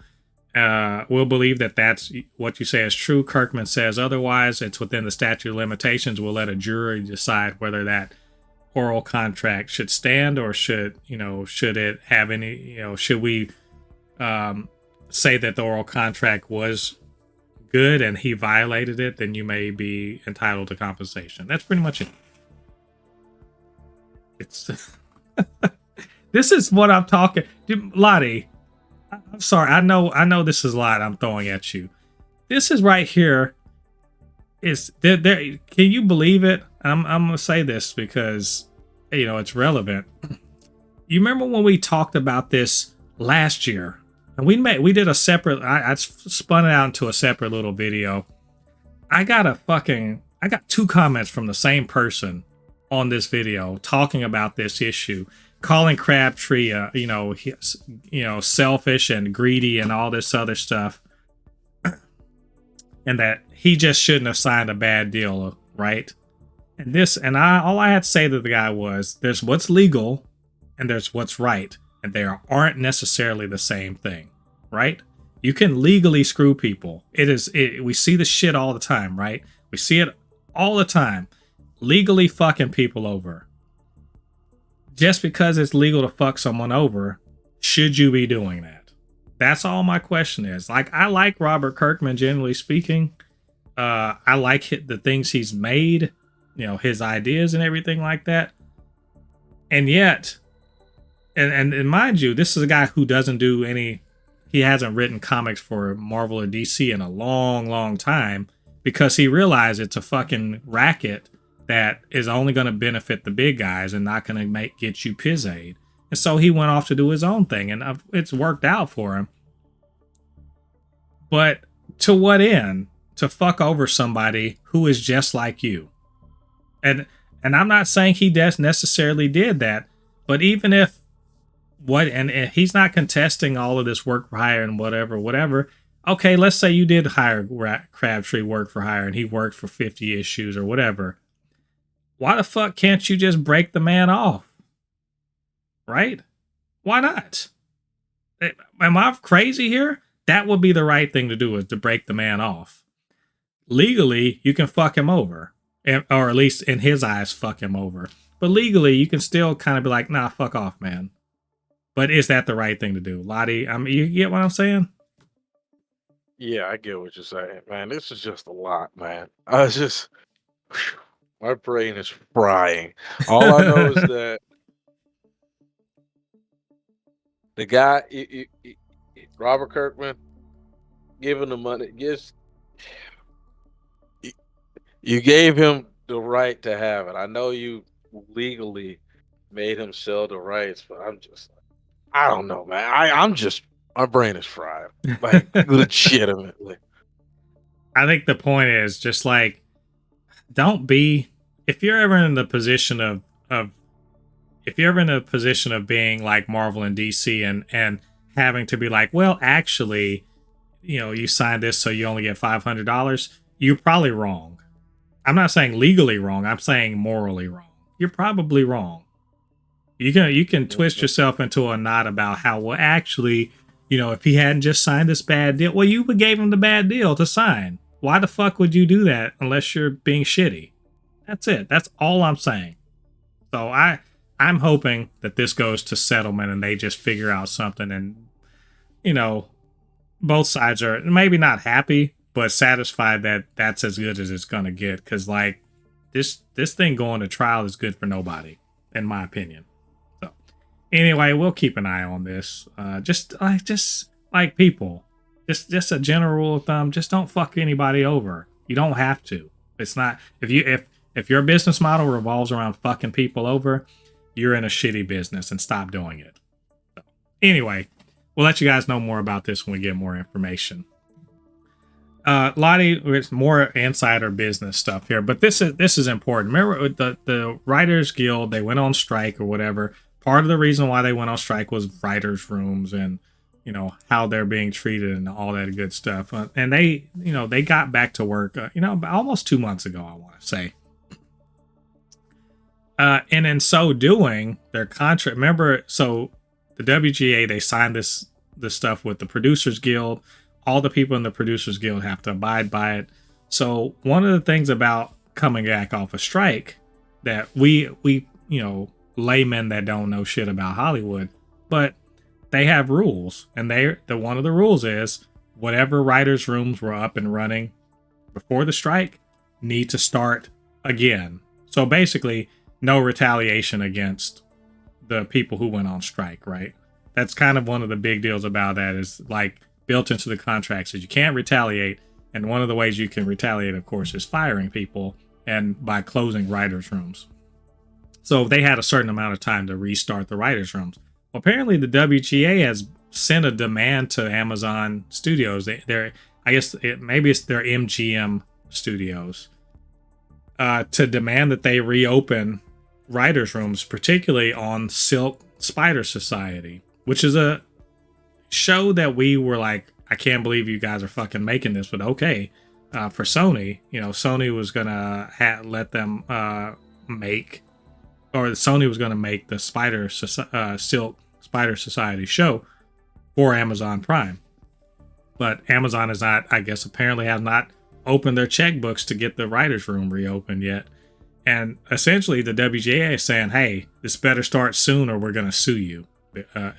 We'll believe that that's what you say is true. Kirkman says otherwise. It's within the statute of limitations. We'll let a jury decide whether that oral contract should stand or should it have any, should we say that the oral contract was good and he violated it, then you may be entitled to compensation. That's pretty much it. It's this is what I'm talking. Lottie, I'm sorry. I know this is a lot I'm throwing at you. This is right here. Is there? Can you believe it? I'm gonna say this because it's relevant. You remember when we talked about this last year, and we did a separate. I spun it out into a separate little video. I got 2 comments from the same person on this video talking about this issue, calling Crabtree, selfish and greedy and all this other stuff, and that he just shouldn't have signed a bad deal, right? And all I had to say to the guy was, there's what's legal and there's what's right, and they aren't necessarily the same thing, right? You can legally screw people. We see the shit all the time, right? We see it all the time. Legally fucking people over. Just because it's legal to fuck someone over, should you be doing that? That's all my question is. Like, I like Robert Kirkman, generally speaking. I like the things he's made, his ideas and everything like that. And yet, and mind you, this is a guy who doesn't do he hasn't written comics for Marvel or DC in a long, long time, because he realized it's a fucking racket that is only going to benefit the big guys and not going to get you piz aid. And so he went off to do his own thing, and it's worked out for him. But to what end? To fuck over somebody who is just like you. And I'm not saying he necessarily did that, but even if and he's not contesting all of this work for hire and whatever. Okay, let's say you did hire Crabtree work for hire and he worked for 50 issues or whatever. Why the fuck can't you just break the man off? Right? Why not? Am I crazy here? That would be the right thing to do, is to break the man off. Legally, you can fuck him over. Or at least in his eyes, fuck him over. But legally, you can still kind of be like, nah, fuck off, man. But is that the right thing to do? Lottie, I mean, you get what I'm saying? Yeah, I get what you're saying, man. This is just a lot, man. I was just, my brain is frying. All I know is that the guy, Robert Kirkman, giving the money, you gave him the right to have it. I know you legally made him sell the rights, but I don't know, man. My brain is fried, like legitimately. I think the point is just like, don't be, if you're ever in the position of if you're ever in a position of being like Marvel and DC and having to be like, well, actually, you signed this so you only get $500, you're probably wrong. I'm not saying legally wrong. I'm saying morally wrong. You're probably wrong. You can twist yourself into a knot about how, well, actually, if he hadn't just signed this bad deal, well, you gave him the bad deal to sign. Why the fuck would you do that unless you're being shitty? That's it. That's all I'm saying. So I'm hoping that this goes to settlement and they just figure out something, and both sides are maybe not happy but satisfied that that's as good as it's gonna get, because like this thing going to trial is good for nobody, in my opinion. So anyway, we'll keep an eye on this. Just like people, just a general rule of thumb: just don't fuck anybody over. You don't have to. It's not, if your business model revolves around fucking people over, you're in a shitty business, and stop doing it. So, anyway, we'll let you guys know more about this when we get more information. Lottie, it's more insider business stuff here, but this is important. Remember the Writers Guild, they went on strike or whatever. Part of the reason why they went on strike was writers' rooms and how they're being treated and all that good stuff. And they got back to work almost 2 months ago, I want to say. And in so doing, their contract, remember, so the WGA, they signed this stuff with the Producers Guild. All the people in the Producers Guild have to abide by it. So one of the things about coming back off a strike that we laymen that don't know shit about Hollywood, but they have rules, and one of the rules is whatever writers' rooms were up and running before the strike need to start again. So basically, no retaliation against the people who went on strike, right? That's kind of one of the big deals about that, is like built into the contracts is you can't retaliate. And one of the ways you can retaliate, of course, is firing people and by closing writers' rooms. So they had a certain amount of time to restart the writers' rooms. Well, apparently the WGA has sent a demand to Amazon Studios. Maybe it's their MGM Studios, to demand that they reopen writers' rooms, particularly on Silk Spider Society, which is a show that we were like, I can't believe you guys are fucking making this, but okay. For Sony, Sony was gonna let them make the Silk Spider Society show for Amazon Prime, but Amazon is not, I guess, apparently have not opened their checkbooks to get the writers' room reopened yet. And essentially, the WGA is saying, "Hey, this better start soon, or we're gonna sue you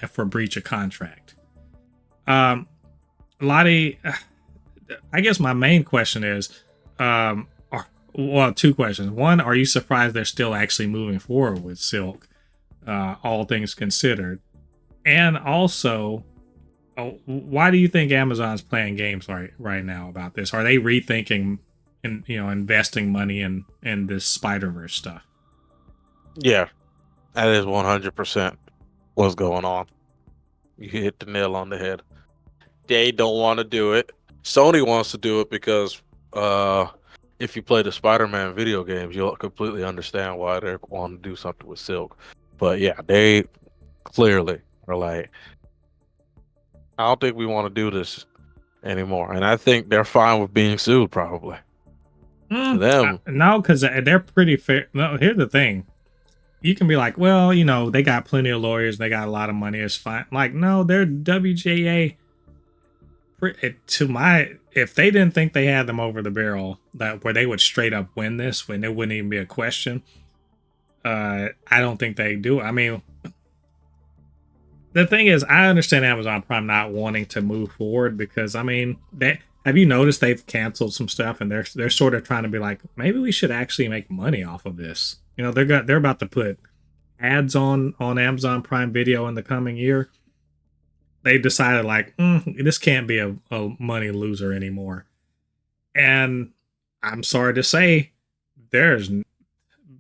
for breach of contract." Lottie, I guess my main question is, two questions. One, are you surprised they're still actually moving forward with Silk, all things considered? And also, why do you think Amazon's playing games right now about this? Are they rethinking and investing money in this Spider-Verse stuff? Yeah, that is 100% what's going on. You hit the nail on the head. They don't want to do it. Sony wants to do it because if you play the Spider-Man video games, you'll completely understand why they want to do something with Silk. But yeah, they clearly are like, I don't think we want to do this anymore, and I think they're fine with being sued. Probably to them. No, because they're pretty fair. No, here's the thing. You can be like, well, they got plenty of lawyers. They got a lot of money. It's fine. Like, no, they're WGA. If they didn't think they had them over the barrel, that where they would straight up win this, when it wouldn't even be a question. I don't think they do. I mean, the thing is, I understand Amazon Prime not wanting to move forward because, I mean, have you noticed they've canceled some stuff and they're sort of trying to be like, maybe we should actually make money off of this. They're about to put ads on Amazon Prime Video in the coming year. They decided like, this can't be a money loser anymore. And I'm sorry to say, there's,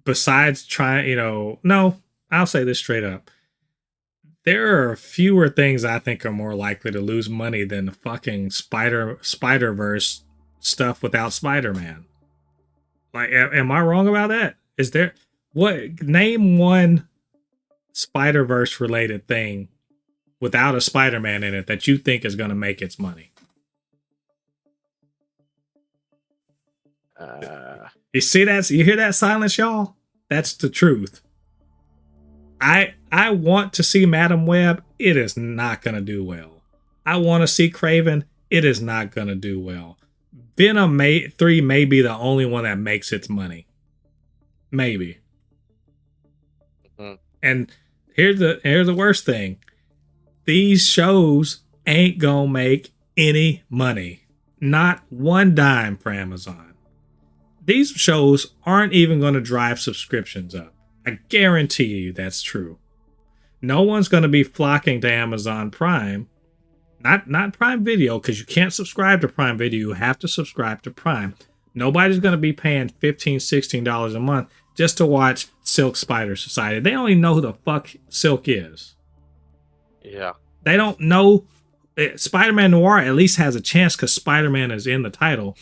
besides trying, no, I'll say this straight up. There are fewer things I think are more likely to lose money than the fucking Spider-Verse stuff without Spider-Man. Like, am I wrong about that? Is there, name one Spider-Verse related thing without a Spider-Man in it that you think is going to make its money? You see that? You hear that silence, y'all? That's the truth. I want to see Madam Web. It is not going to do well. I want to see Craven. It is not going to do well. Venom 3 may be the only one that makes its money. Maybe. And here's the worst thing. These shows ain't gonna make any money. Not one dime for Amazon. These shows aren't even gonna drive subscriptions up. I guarantee you that's true. No one's gonna be flocking to Amazon Prime. Not Prime Video, because you can't subscribe to Prime Video. You have to subscribe to Prime. Nobody's gonna be paying $15, $16 a month just to watch Silk Spider Society. They only know who the fuck Silk is. Yeah. They don't know. Spider-Man Noir at least has a chance because Spider-Man is in the title.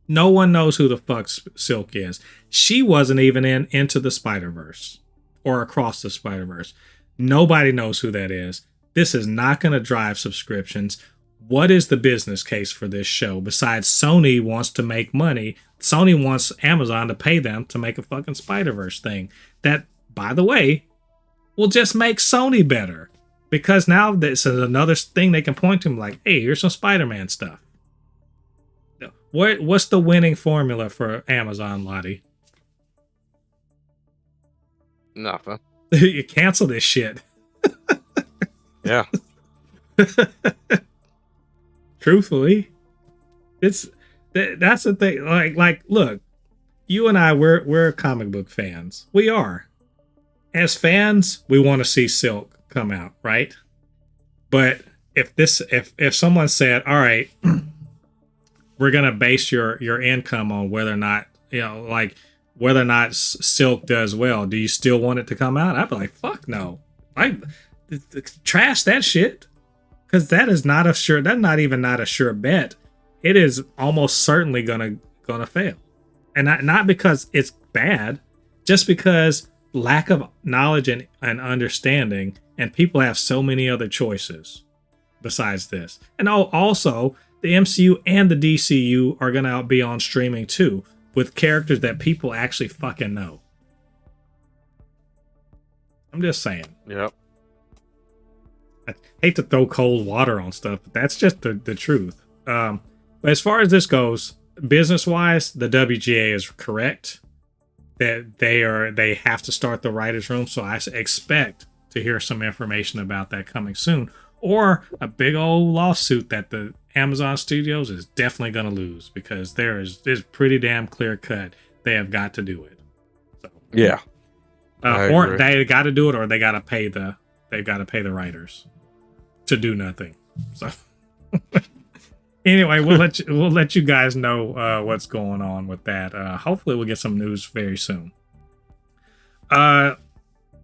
No one knows who the fuck Silk is. She wasn't even in Into the Spider-Verse or Across the Spider-Verse. Nobody knows who that is. This is not going to drive subscriptions. What is the business case for this show? Besides, Sony wants to make money. Sony wants Amazon to pay them to make a fucking Spider-Verse thing. That, by the way, will just make Sony better. Because now this is another thing they can point to, like, hey, here's some Spider-Man stuff. What's the winning formula for Amazon, Lottie? Nothing. You cancel this shit. Yeah. Truthfully, that's the thing. Like, look, you and I, we're comic book fans. We are. As fans, we want to see Silk come out, right? But if someone said, all right, we're gonna base your income on whether or not, whether or not Silk does well, do you still want it to come out? I'd be like, fuck no. Trash that shit. Because that is not a sure, that's not even not a sure bet. It is almost certainly gonna fail. And not because it's bad, just because lack of knowledge and understanding, and people have so many other choices besides this. And also, the MCU and the DCU are gonna be on streaming too, with characters that people actually fucking know. I'm just saying. Yep. I hate to throw cold water on stuff, but that's just the truth. But as far as this goes, business-wise, the WGA is correct that they have to start the writers' room. So I expect to hear some information about that coming soon, or a big old lawsuit that the Amazon Studios is definitely going to lose, because there's pretty damn clear cut they have got to do it. So, yeah, or they got to do it, or they've got to pay the writers to do nothing. So anyway, we'll let you guys know what's going on with that. Hopefully we'll get some news very soon.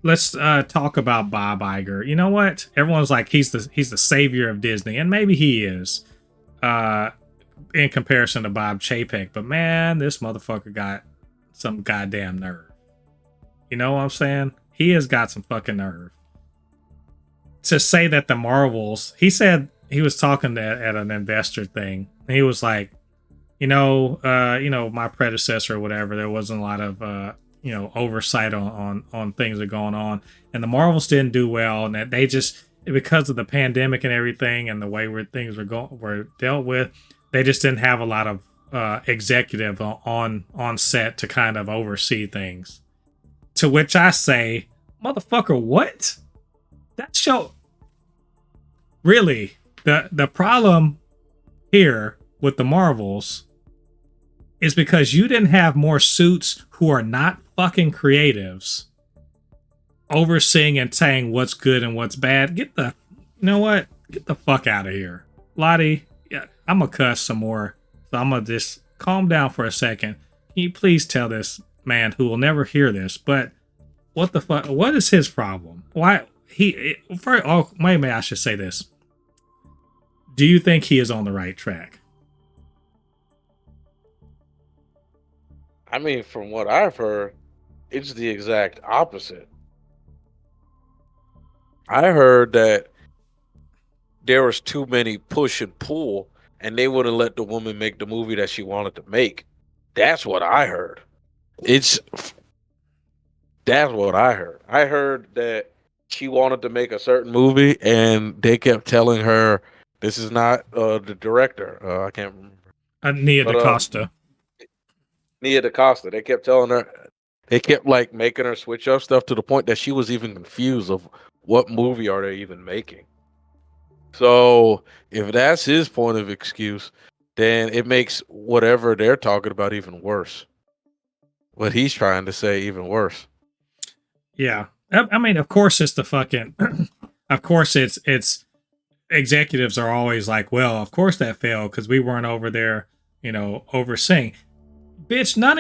Let's talk about Bob Iger. You know what? Everyone's like, he's the savior of Disney, and maybe he is. in comparison to Bob Chapek, but man, this motherfucker got some goddamn nerve. You know what I'm saying? He has got some fucking nerve. To say that the Marvels, he said he was talking at an investor thing. And he was like, my predecessor or whatever, there wasn't a lot of oversight on things that are going on, and the Marvels didn't do well, and that they just, because of the pandemic and everything and the way where things were dealt with, they just didn't have a lot of executive on set to kind of oversee things. To which I say, motherfucker, what? That show, really, the problem here with the Marvels is because you didn't have more suits who are not fucking creatives overseeing and saying what's good and what's bad. Get the fuck out of here. Lottie, yeah, I'm gonna cuss some more, so I'm gonna just calm down for a second. Can you please tell this man, who will never hear this, but what the fuck, what is his problem? Why maybe I should say this. Do you think he is on the right track? I mean, from what I've heard, it's the exact opposite. I heard that there was too many push and pull, and they wouldn't let the woman make the movie that she wanted to make. That's what I heard. That's what I heard. I heard that she wanted to make a certain movie, and they kept telling her, "This is not the director." I can't remember. Nia DaCosta. Nia DaCosta. They kept telling her. They kept like making her switch up stuff to the point that she was even confused of what movie are they even making. So if that's his point of excuse, then it makes whatever they're talking about even worse. What he's trying to say even worse. Yeah. I mean, of course it's the fucking of course it's executives are always like, well, of course that failed because we weren't over there, overseeing. Bitch, none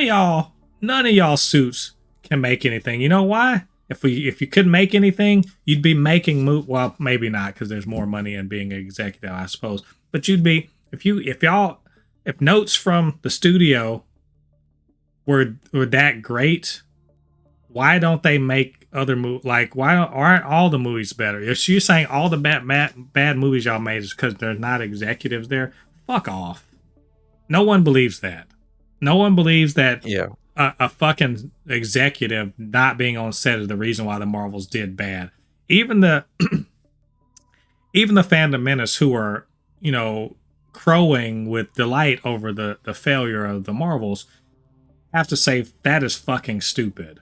of y'all suits can make anything. You know why? If you couldn't make anything, you'd be making well, maybe not, because there's more money in being an executive, I suppose. But you'd be, if notes from the studio were that great, why don't they make other movies? Like, aren't all the movies better? If you're saying all the bad movies y'all made is because there's not executives there, fuck off. No one believes that. No one believes that. Yeah. A fucking executive not being on set is the reason why the Marvels did bad. Even the fandom menace who are, crowing with delight over the failure of the Marvels have to say that is fucking stupid.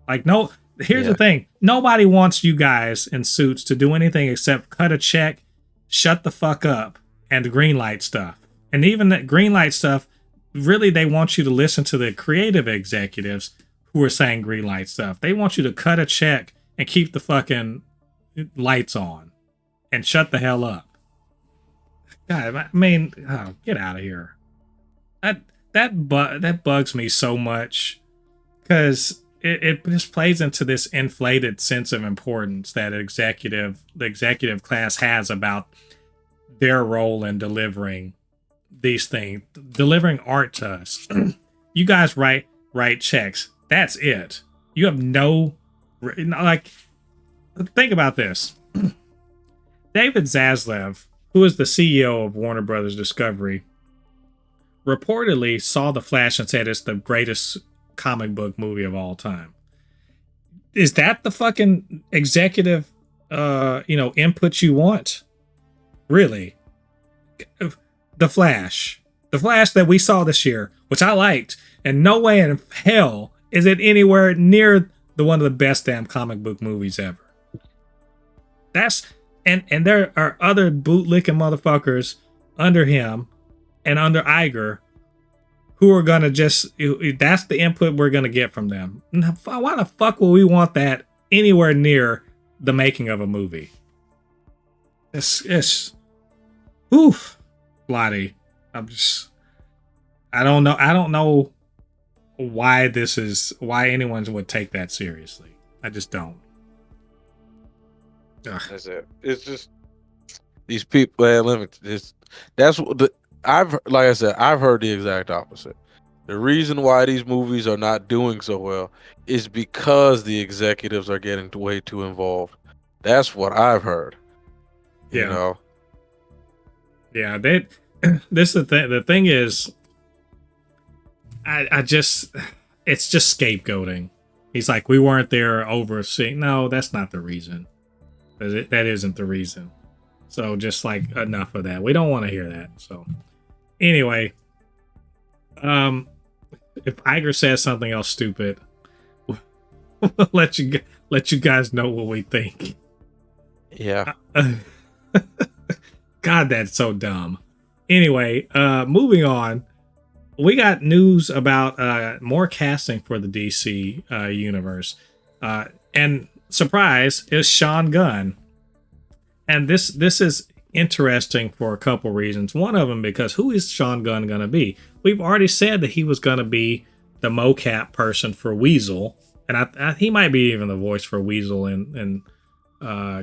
Like, no, here's the thing. Nobody wants you guys in suits to do anything except cut a check, shut the fuck up, and greenlight stuff. And even that greenlight stuff, really, they want you to listen to the creative executives who are saying greenlight stuff. They want you to cut a check and keep the fucking lights on and shut the hell up. God, I mean, get out of here. That bugs me so much because it just plays into this inflated sense of importance that the executive class has about their role in delivering these things, delivering art to us. You guys write checks. That's it. You have no, like, think about this. David Zaslav, who is the CEO of Warner Brothers Discovery, reportedly saw The Flash and said it's the greatest comic book movie of all time. Is that the fucking executive, input you want? Really? The Flash that we saw this year, which I liked, and no way in hell is it anywhere near the one of the best damn comic book movies ever. That's and there are other bootlicking motherfuckers under him and under Iger who are gonna that's the input we're gonna get from them. Why the fuck will we want that anywhere near the making of a movie? It's oof. Lottie, I don't know why anyone would take that seriously. I just don't. Ugh. That's it. It's just these people. That's what like I said, I've heard the exact opposite. The reason why these movies are not doing so well is because the executives are getting way too involved. That's what I've heard. You Yeah. know. Yeah, they this is the thing. The thing is, I just it's just scapegoating. He's like, we weren't there overseeing. No, that's not the reason. That isn't the reason. So just like enough of that. We don't want to hear that. So anyway, if Iger says something else stupid, we'll let you guys know what we think. Yeah. God, that's so dumb. Anyway, moving on. We got news about more casting for the DC universe. And surprise, is Sean Gunn. And this is interesting for a couple reasons. One of them because who is Sean Gunn going to be? We've already said that he was going to be the mocap person for Weasel, and he might be even the voice for Weasel in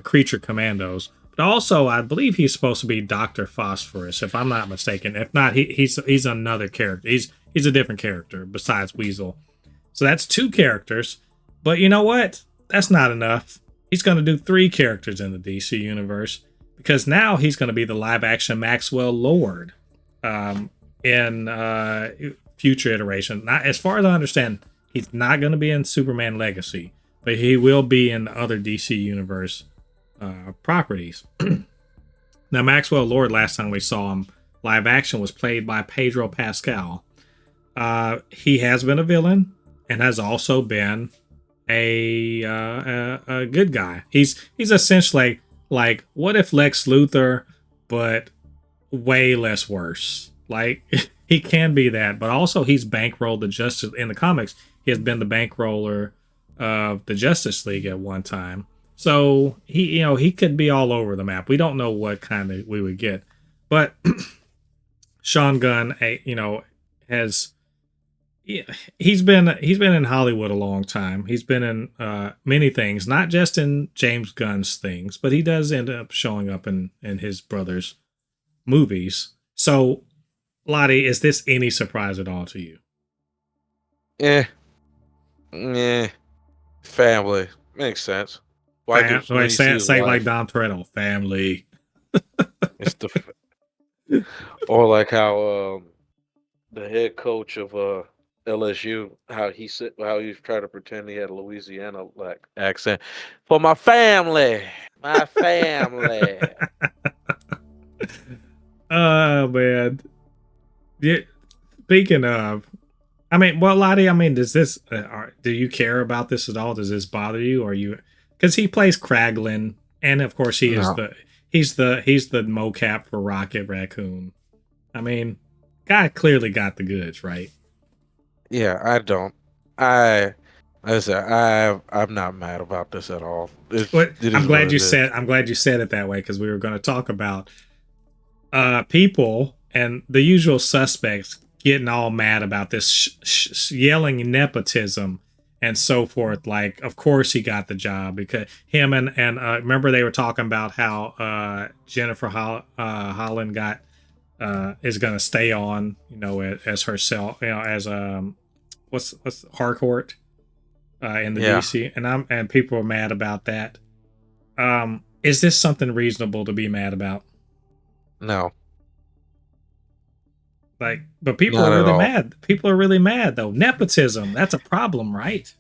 Creature Commandos. But also, I believe he's supposed to be Dr. Phosphorus, if I'm not mistaken. If not, he's another character. He's a different character besides Weasel. So that's 2 characters. But you know what? That's not enough. He's going to do 3 characters in the DC universe because now he's going to be the live-action Maxwell Lord in future iteration. Not, as far as I understand, he's not going to be in Superman Legacy, but he will be in other DC universe properties. Now, Maxwell Lord, last time we saw him live action, was played by Pedro Pascal. He has been a villain and has also been a good guy. He's essentially like, what if Lex Luthor, but way less worse. Like he can be that, but also he's bankrolled the Justice in the comics. He has been the bankroller of the Justice League at one time. So he could be all over the map. We don't know what kind of we would get, but Sean Gunn, has he's been in Hollywood a long time. He's been in many things, not just in James Gunn's things, but he does end up showing up in his brother's movies. So, Lottie, is this any surprise at all to you? Yeah. Family makes sense. Say like Dom Toretto, family. It's or like how the head coach of LSU, how he was trying to pretend he had a Louisiana like accent for my family. Oh man. Yeah. Speaking of, Lottie, does this? Do you care about this at all? Does this bother you? Or you? Because he plays Kraglin, and of course he's the mocap for Rocket Raccoon. Guy clearly got the goods, right? Yeah, I don't. I'm not mad about this at all. I'm glad you said it that way because we were going to talk about people and the usual suspects getting all mad about this yelling nepotism and so forth. Like, of course he got the job because him and remember they were talking about how Jennifer Holland is going to stay on, as herself, as what's Harcourt in the DC, and people are mad about that. Is this something reasonable to be mad about? No. But people are really mad. People are really mad though. Nepotism, that's a problem, right?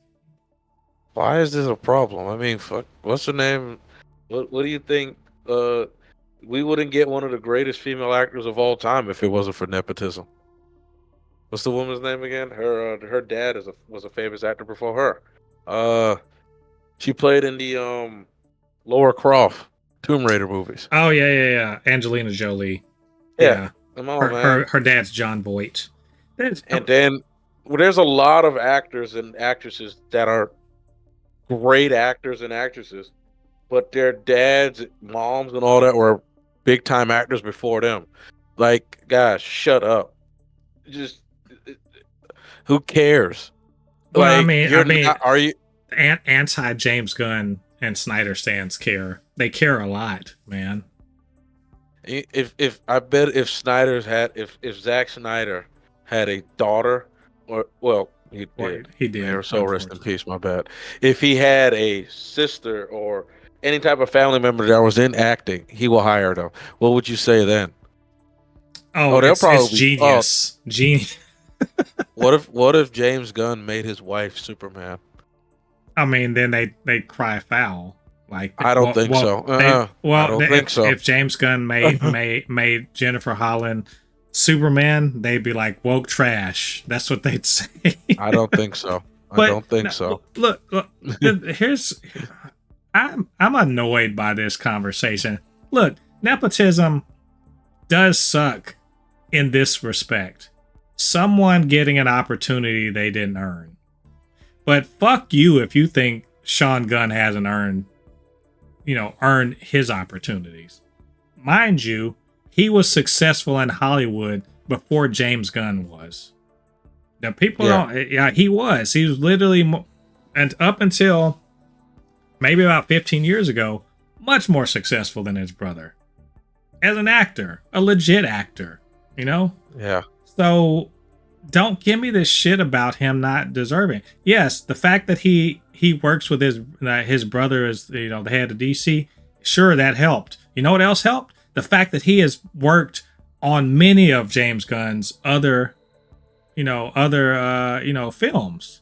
Why is this a problem? Fuck. What's her name? What do you think? We wouldn't get one of the greatest female actors of all time if it wasn't for nepotism. What's the woman's name again? Her dad was a famous actor before her. She played in the Laura Croft Tomb Raider movies. Oh yeah. Angelina Jolie. Yeah. Come on, man. Her dad's John Voight. And then there's a lot of actors and actresses that are great actors and actresses, but their dads, moms, and all that were big time actors before them. Like, guys, shut up. Just who cares? Well, are you anti James Gunn and Snyder stands care? They care a lot, man. If I bet if Snyder's had if Zack Snyder had a daughter, or well, he Or did. he May did, her soul rest in unfortunately. peace. My bad. If he had a sister or any type of family member that was in acting, he will hire them. What would you say then? Oh, Oh, they'll it's probably. Oh, genius. Genius. what if James Gunn made his wife Superman? I mean, then they cry foul. Like, I don't think so. I don't think so. if James Gunn made Jennifer Holland Superman, they'd be like woke trash. That's what they'd say. I don't think so. I But don't think no, so. look, here's I'm annoyed by this conversation. Look, nepotism does suck in this respect. Someone getting an opportunity they didn't earn. But fuck you if you think Sean Gunn hasn't earned his opportunities. Mind you, he was successful in Hollywood before James Gunn was. Now people don't. Yeah, he was. He was literally, and up until maybe about 15 years ago, much more successful than his brother as an actor, a legit actor. You know. Yeah. So don't give me this shit about him not deserving. Yes, the fact that he works with his brother as the head of DC, sure, that helped. You know what else helped? The fact that he has worked on many of James Gunn's other films.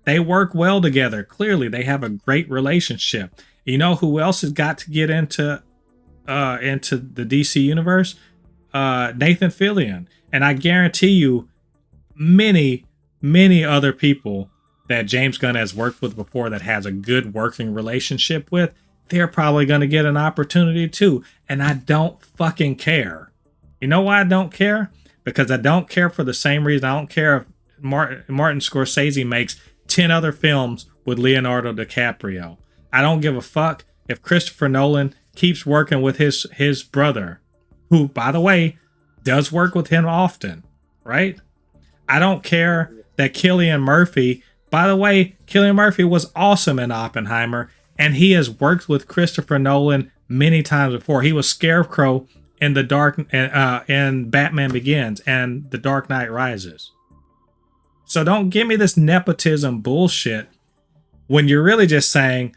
They work well together. Clearly, they have a great relationship. You know who else has got to get into the DC universe? Nathan Fillion. And I guarantee you, many other people that James Gunn has worked with before that has a good working relationship with, they're probably going to get an opportunity too. And I don't fucking care. You know why I don't care? Because I don't care for the same reason I don't care if Martin Scorsese makes 10 other films with Leonardo DiCaprio. I don't give a fuck if Christopher Nolan keeps working with his brother, who, by the way, does work with him often, right? I don't care that Cillian Murphy, by the way, Cillian Murphy was awesome in Oppenheimer, and he has worked with Christopher Nolan many times before. He was Scarecrow in in Batman Begins and The Dark Knight Rises. So don't give me this nepotism bullshit when you're really just saying,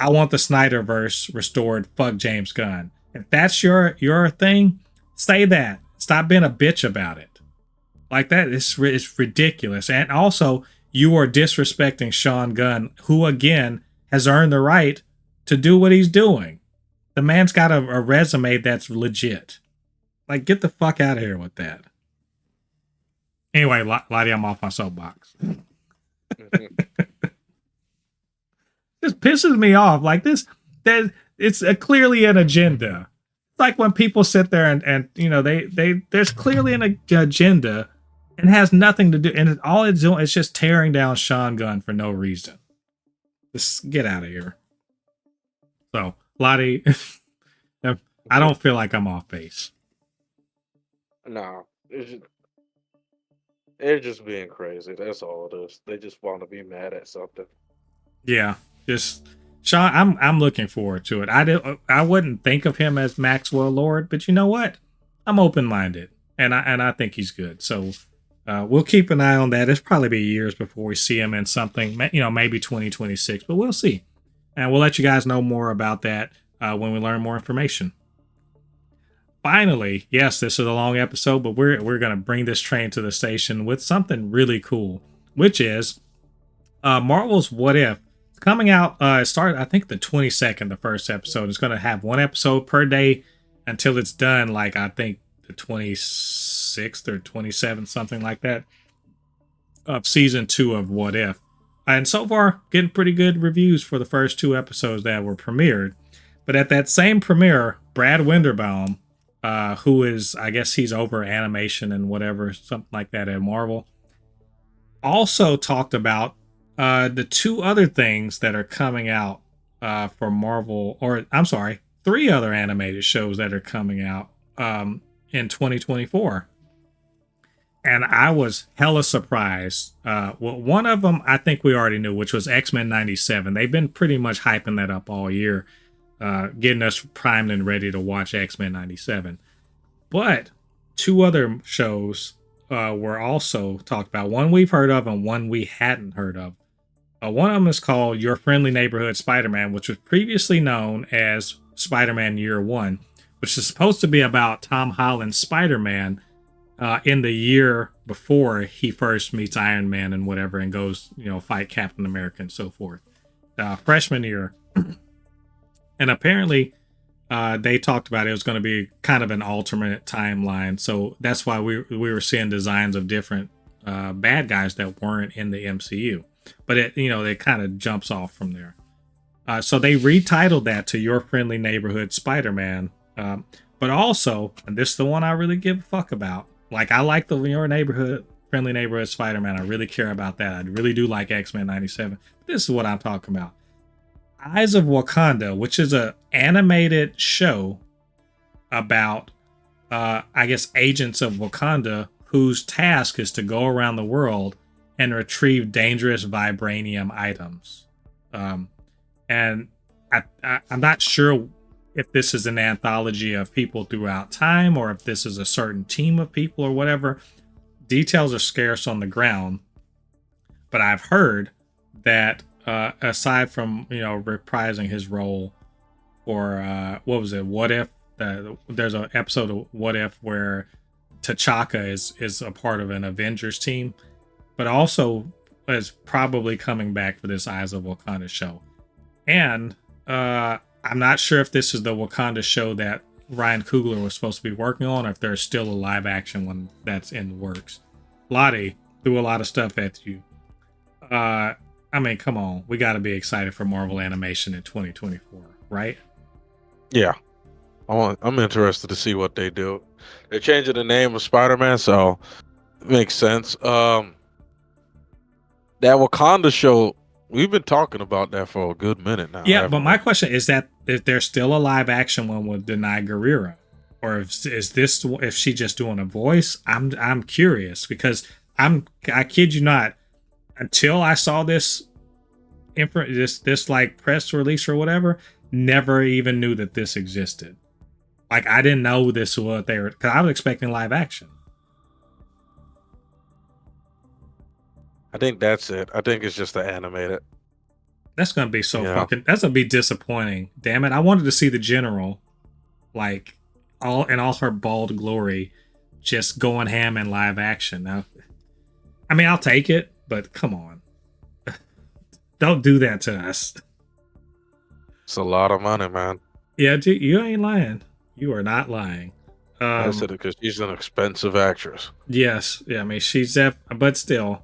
I want the Snyderverse restored, fuck James Gunn. If that's your thing, say that. Stop being a bitch about it. Like that, it's ridiculous. And also, you are disrespecting Sean Gunn, who again has earned the right to do what he's doing. The man's got a resume that's legit. Like, get the fuck out of here with that. Anyway, Lottie, I'm off my soapbox. This pisses me off. Like this, it's clearly an agenda. It's like when people sit there and there's clearly an agenda and has nothing to do, and all it's doing is just tearing down Sean Gunn for no reason. Just get out of here. So, Lottie, I don't feel like I'm off base. No, they're just being crazy. That's all it is. They just want to be mad at something. Yeah, just Sean. I'm looking forward to it. I wouldn't think of him as Maxwell Lord, but you know what? I'm open minded, and I think he's good. So we'll keep an eye on that. It's probably be years before we see him in something. Maybe 2026, but we'll see, and we'll let you guys know more about that when we learn more information. Finally, yes, this is a long episode, but we're gonna bring this train to the station with something really cool, which is Marvel's What If. It's coming out. It started, I think, the 22nd. The first episode. It's gonna have one episode per day until it's done. Like I think the 26th or 27th, something like that, of season 2 of What If. And so far, getting pretty good reviews for the first 2 episodes that were premiered. But at that same premiere, Brad Winderbaum, who is, I guess he's over animation and whatever, something like that at Marvel, also talked about the 2 other things that are coming out for Marvel, or I'm sorry, 3 other animated shows that are coming out in 2024. And I was hella surprised. Well, one of them I think we already knew, which was X-Men 97. They've been pretty much hyping that up all year, getting us primed and ready to watch X-Men 97. But two other shows were also talked about. One we've heard of and one we hadn't heard of. One of them is called Your Friendly Neighborhood Spider-Man, which was previously known as Spider-Man Year One, which is supposed to be about Tom Holland's Spider-Man in the year before he first meets Iron Man and whatever, and goes, fight Captain America and so forth. Freshman year. And apparently they talked about it was going to be kind of an alternate timeline. So that's why we were seeing designs of different bad guys that weren't in the MCU. But it kind of jumps off from there. So they retitled that to Your Friendly Neighborhood Spider-Man. But also, and this is the one I really give a fuck about. Like, I like the Friendly Neighborhood Spider-Man. I really care about that. I really do like X-Men 97. But this is what I'm talking about. Eyes of Wakanda, which is an animated show about, I guess, agents of Wakanda whose task is to go around the world and retrieve dangerous vibranium items. And I'm not sure if this is an anthology of people throughout time or if this is a certain team of people or whatever. Details are scarce on the ground, but I've heard that aside from reprising his role for what was it? What If? There's an episode of What If where T'Chaka is a part of an Avengers team, but also is probably coming back for this Eyes of Wakanda show. And I'm not sure if this is the Wakanda show that Ryan Coogler was supposed to be working on, or if there's still a live action one that's in the works. Lottie threw a lot of stuff at you. I mean, come on. We got to be excited for Marvel animation in 2024, right? Yeah. I'm interested to see what they do. They're changing the name of Spider-Man, so it makes sense. That Wakanda show, we've been talking about that for a good minute now. Yeah, but my question is that if there's still a live action one with Denai Guerrero, or if she just doing a voice? I'm curious because I kid you not, until I saw this like press release or whatever, never even knew that this existed. Like, I didn't know this was what they were, because I was expecting live action. I think that's it. I think it's just the animated. That's gonna be that's gonna be disappointing. Damn it! I wanted to see the General, like all her bald glory, just going ham in live action. Now, I mean, I'll take it, but come on, don't do that to us. It's a lot of money, man. Yeah, dude, you ain't lying. You are not lying. I said it because she's an expensive actress. Yes, yeah. I mean, but still.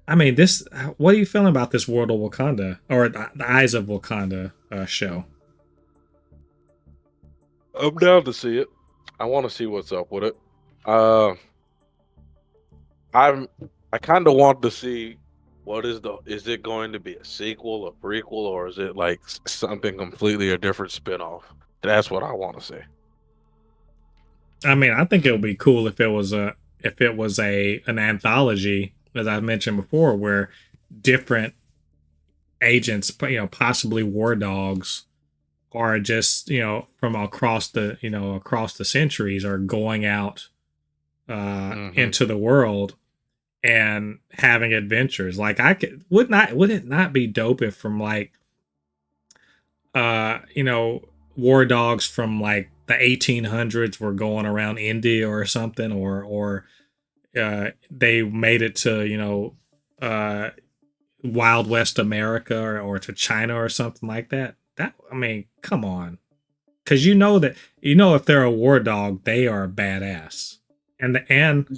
I mean, what are you feeling about this World of Wakanda, or the Eyes of Wakanda show? I'm down to see it. I want to see what's up with it. I kind of want to see is it going to be a sequel, a prequel, or is it like something completely a different spinoff? That's what I want to see. I mean, I think it would be cool if it was an anthology, as I mentioned before, where different agents, possibly war dogs, are just, from across the centuries, are going out into the world and having adventures. Like, would it not be dope if from like war dogs from like the 1800s were going around India or something, or they made it to Wild West America or to China or something like that. I mean, come on, because if they're a war dog, they are badass. And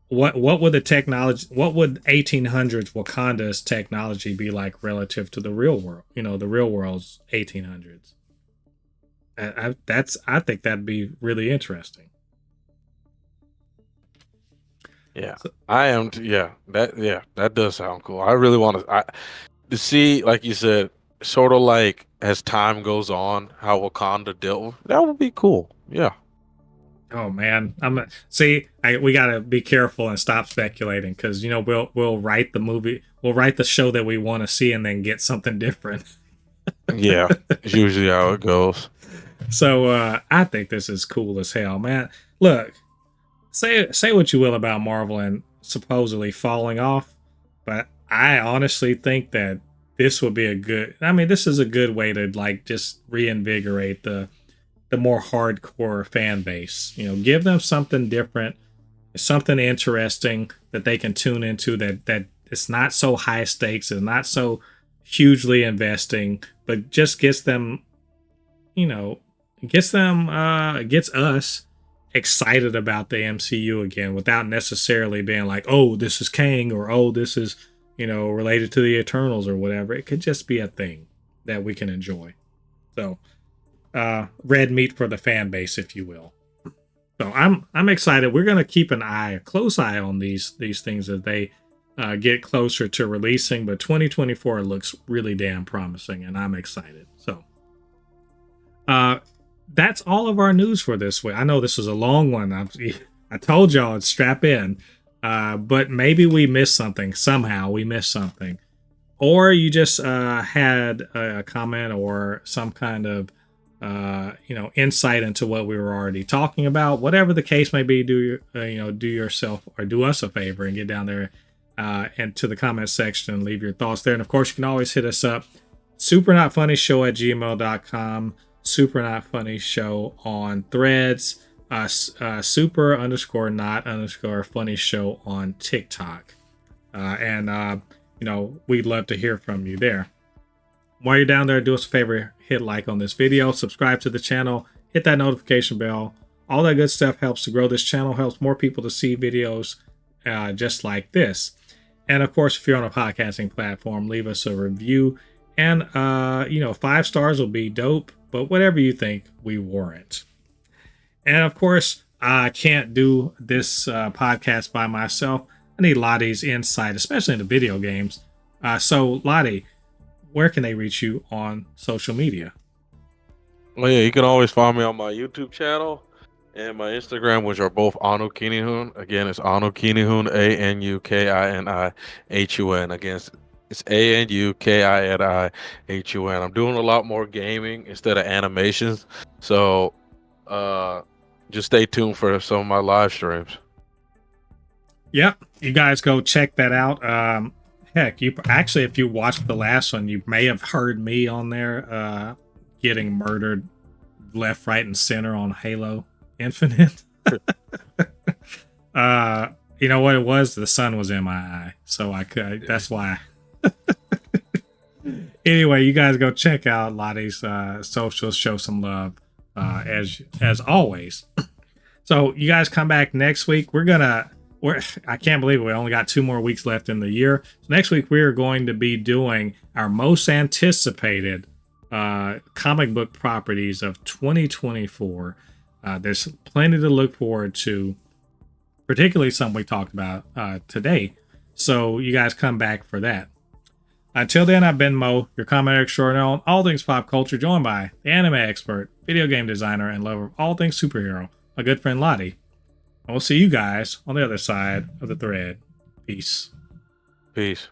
what would the technology? What would 1800s Wakanda's technology be like relative to the real world? The real world's 1800s. I think that'd be really interesting. Yeah, I am. That does sound cool. I really want to see, like you said, sort of like as time goes on, how Wakanda dealt with. That would be cool. Yeah. Oh man, we gotta be careful and stop speculating, because we'll write the movie, we'll write the show that we want to see, and then get something different. Yeah, it's usually how it goes. So I think this is cool as hell, man. Look, say what you will about Marvel and supposedly falling off, but I honestly think that this would be a good. I mean, this is a good way to like just reinvigorate the more hardcore fan base. You know, give them something different, something interesting that they can tune into. That it's not so high stakes and not so hugely investing, but just gets them, you know, gets us excited about the MCU again without necessarily being like, oh, this is Kang, or oh, this is, you know, related to the Eternals or whatever. It could just be a thing that we can enjoy. So red meat for the fan base, if you will. So I'm excited. We're gonna keep a close eye on these things as they get closer to releasing, but 2024 looks really damn promising, and I'm excited. So that's all of our news for this week. I know this was a long one. I told y'all to strap in, but maybe we missed something. Somehow we missed something, or you just had a comment or some kind of insight into what we were already talking about. Whatever the case may be, do yourself or do us a favor and get down there and to the comment section and leave your thoughts there. And of course, you can always hit us up, supernotfunnyshow@gmail.com, supernotfunnyshow on Threads, super_not_funny show on TikTok, and we'd love to hear from you there. While you're down there, do us a favor, hit like on this video, subscribe to the channel, hit that notification bell. All that good stuff helps to grow this channel, helps more people to see videos just like this. And of course, if you're on a podcasting platform, leave us a review. And 5 stars will be dope, but whatever you think, we warrant. And of course, I can't do this podcast by myself. I need Lottie's insight, especially into video games. So Lottie, where can they reach you on social media? Well, yeah, you can always find me on my YouTube channel and my Instagram, which are both Anu Kinihun. Again, it's Anu Kinihun, ANUKINIHUN. Again, it's ANUKINIHUN. I'm doing a lot more gaming instead of animations, so just stay tuned for some of my live streams. Yep, you guys go check that out. Heck, if you watched the last one, you may have heard me on there getting murdered left, right, and center on Halo Infinite. You know what it was? The sun was in my eye, so I could. That's why. Anyway, you guys go check out Lottie's socials, show some love as always. So you guys come back next week. I can't believe we only got 2 more weeks left in the year. So next week, we're going to be doing our most anticipated comic book properties of 2024. There's plenty to look forward to, particularly some we talked about today. So you guys come back for that. Until then, I've been Mo, your commentator extraordinaire on all things pop culture, joined by the anime expert, video game designer, and lover of all things superhero, my good friend Lottie. And we'll see you guys on the other side of the thread. Peace. Peace.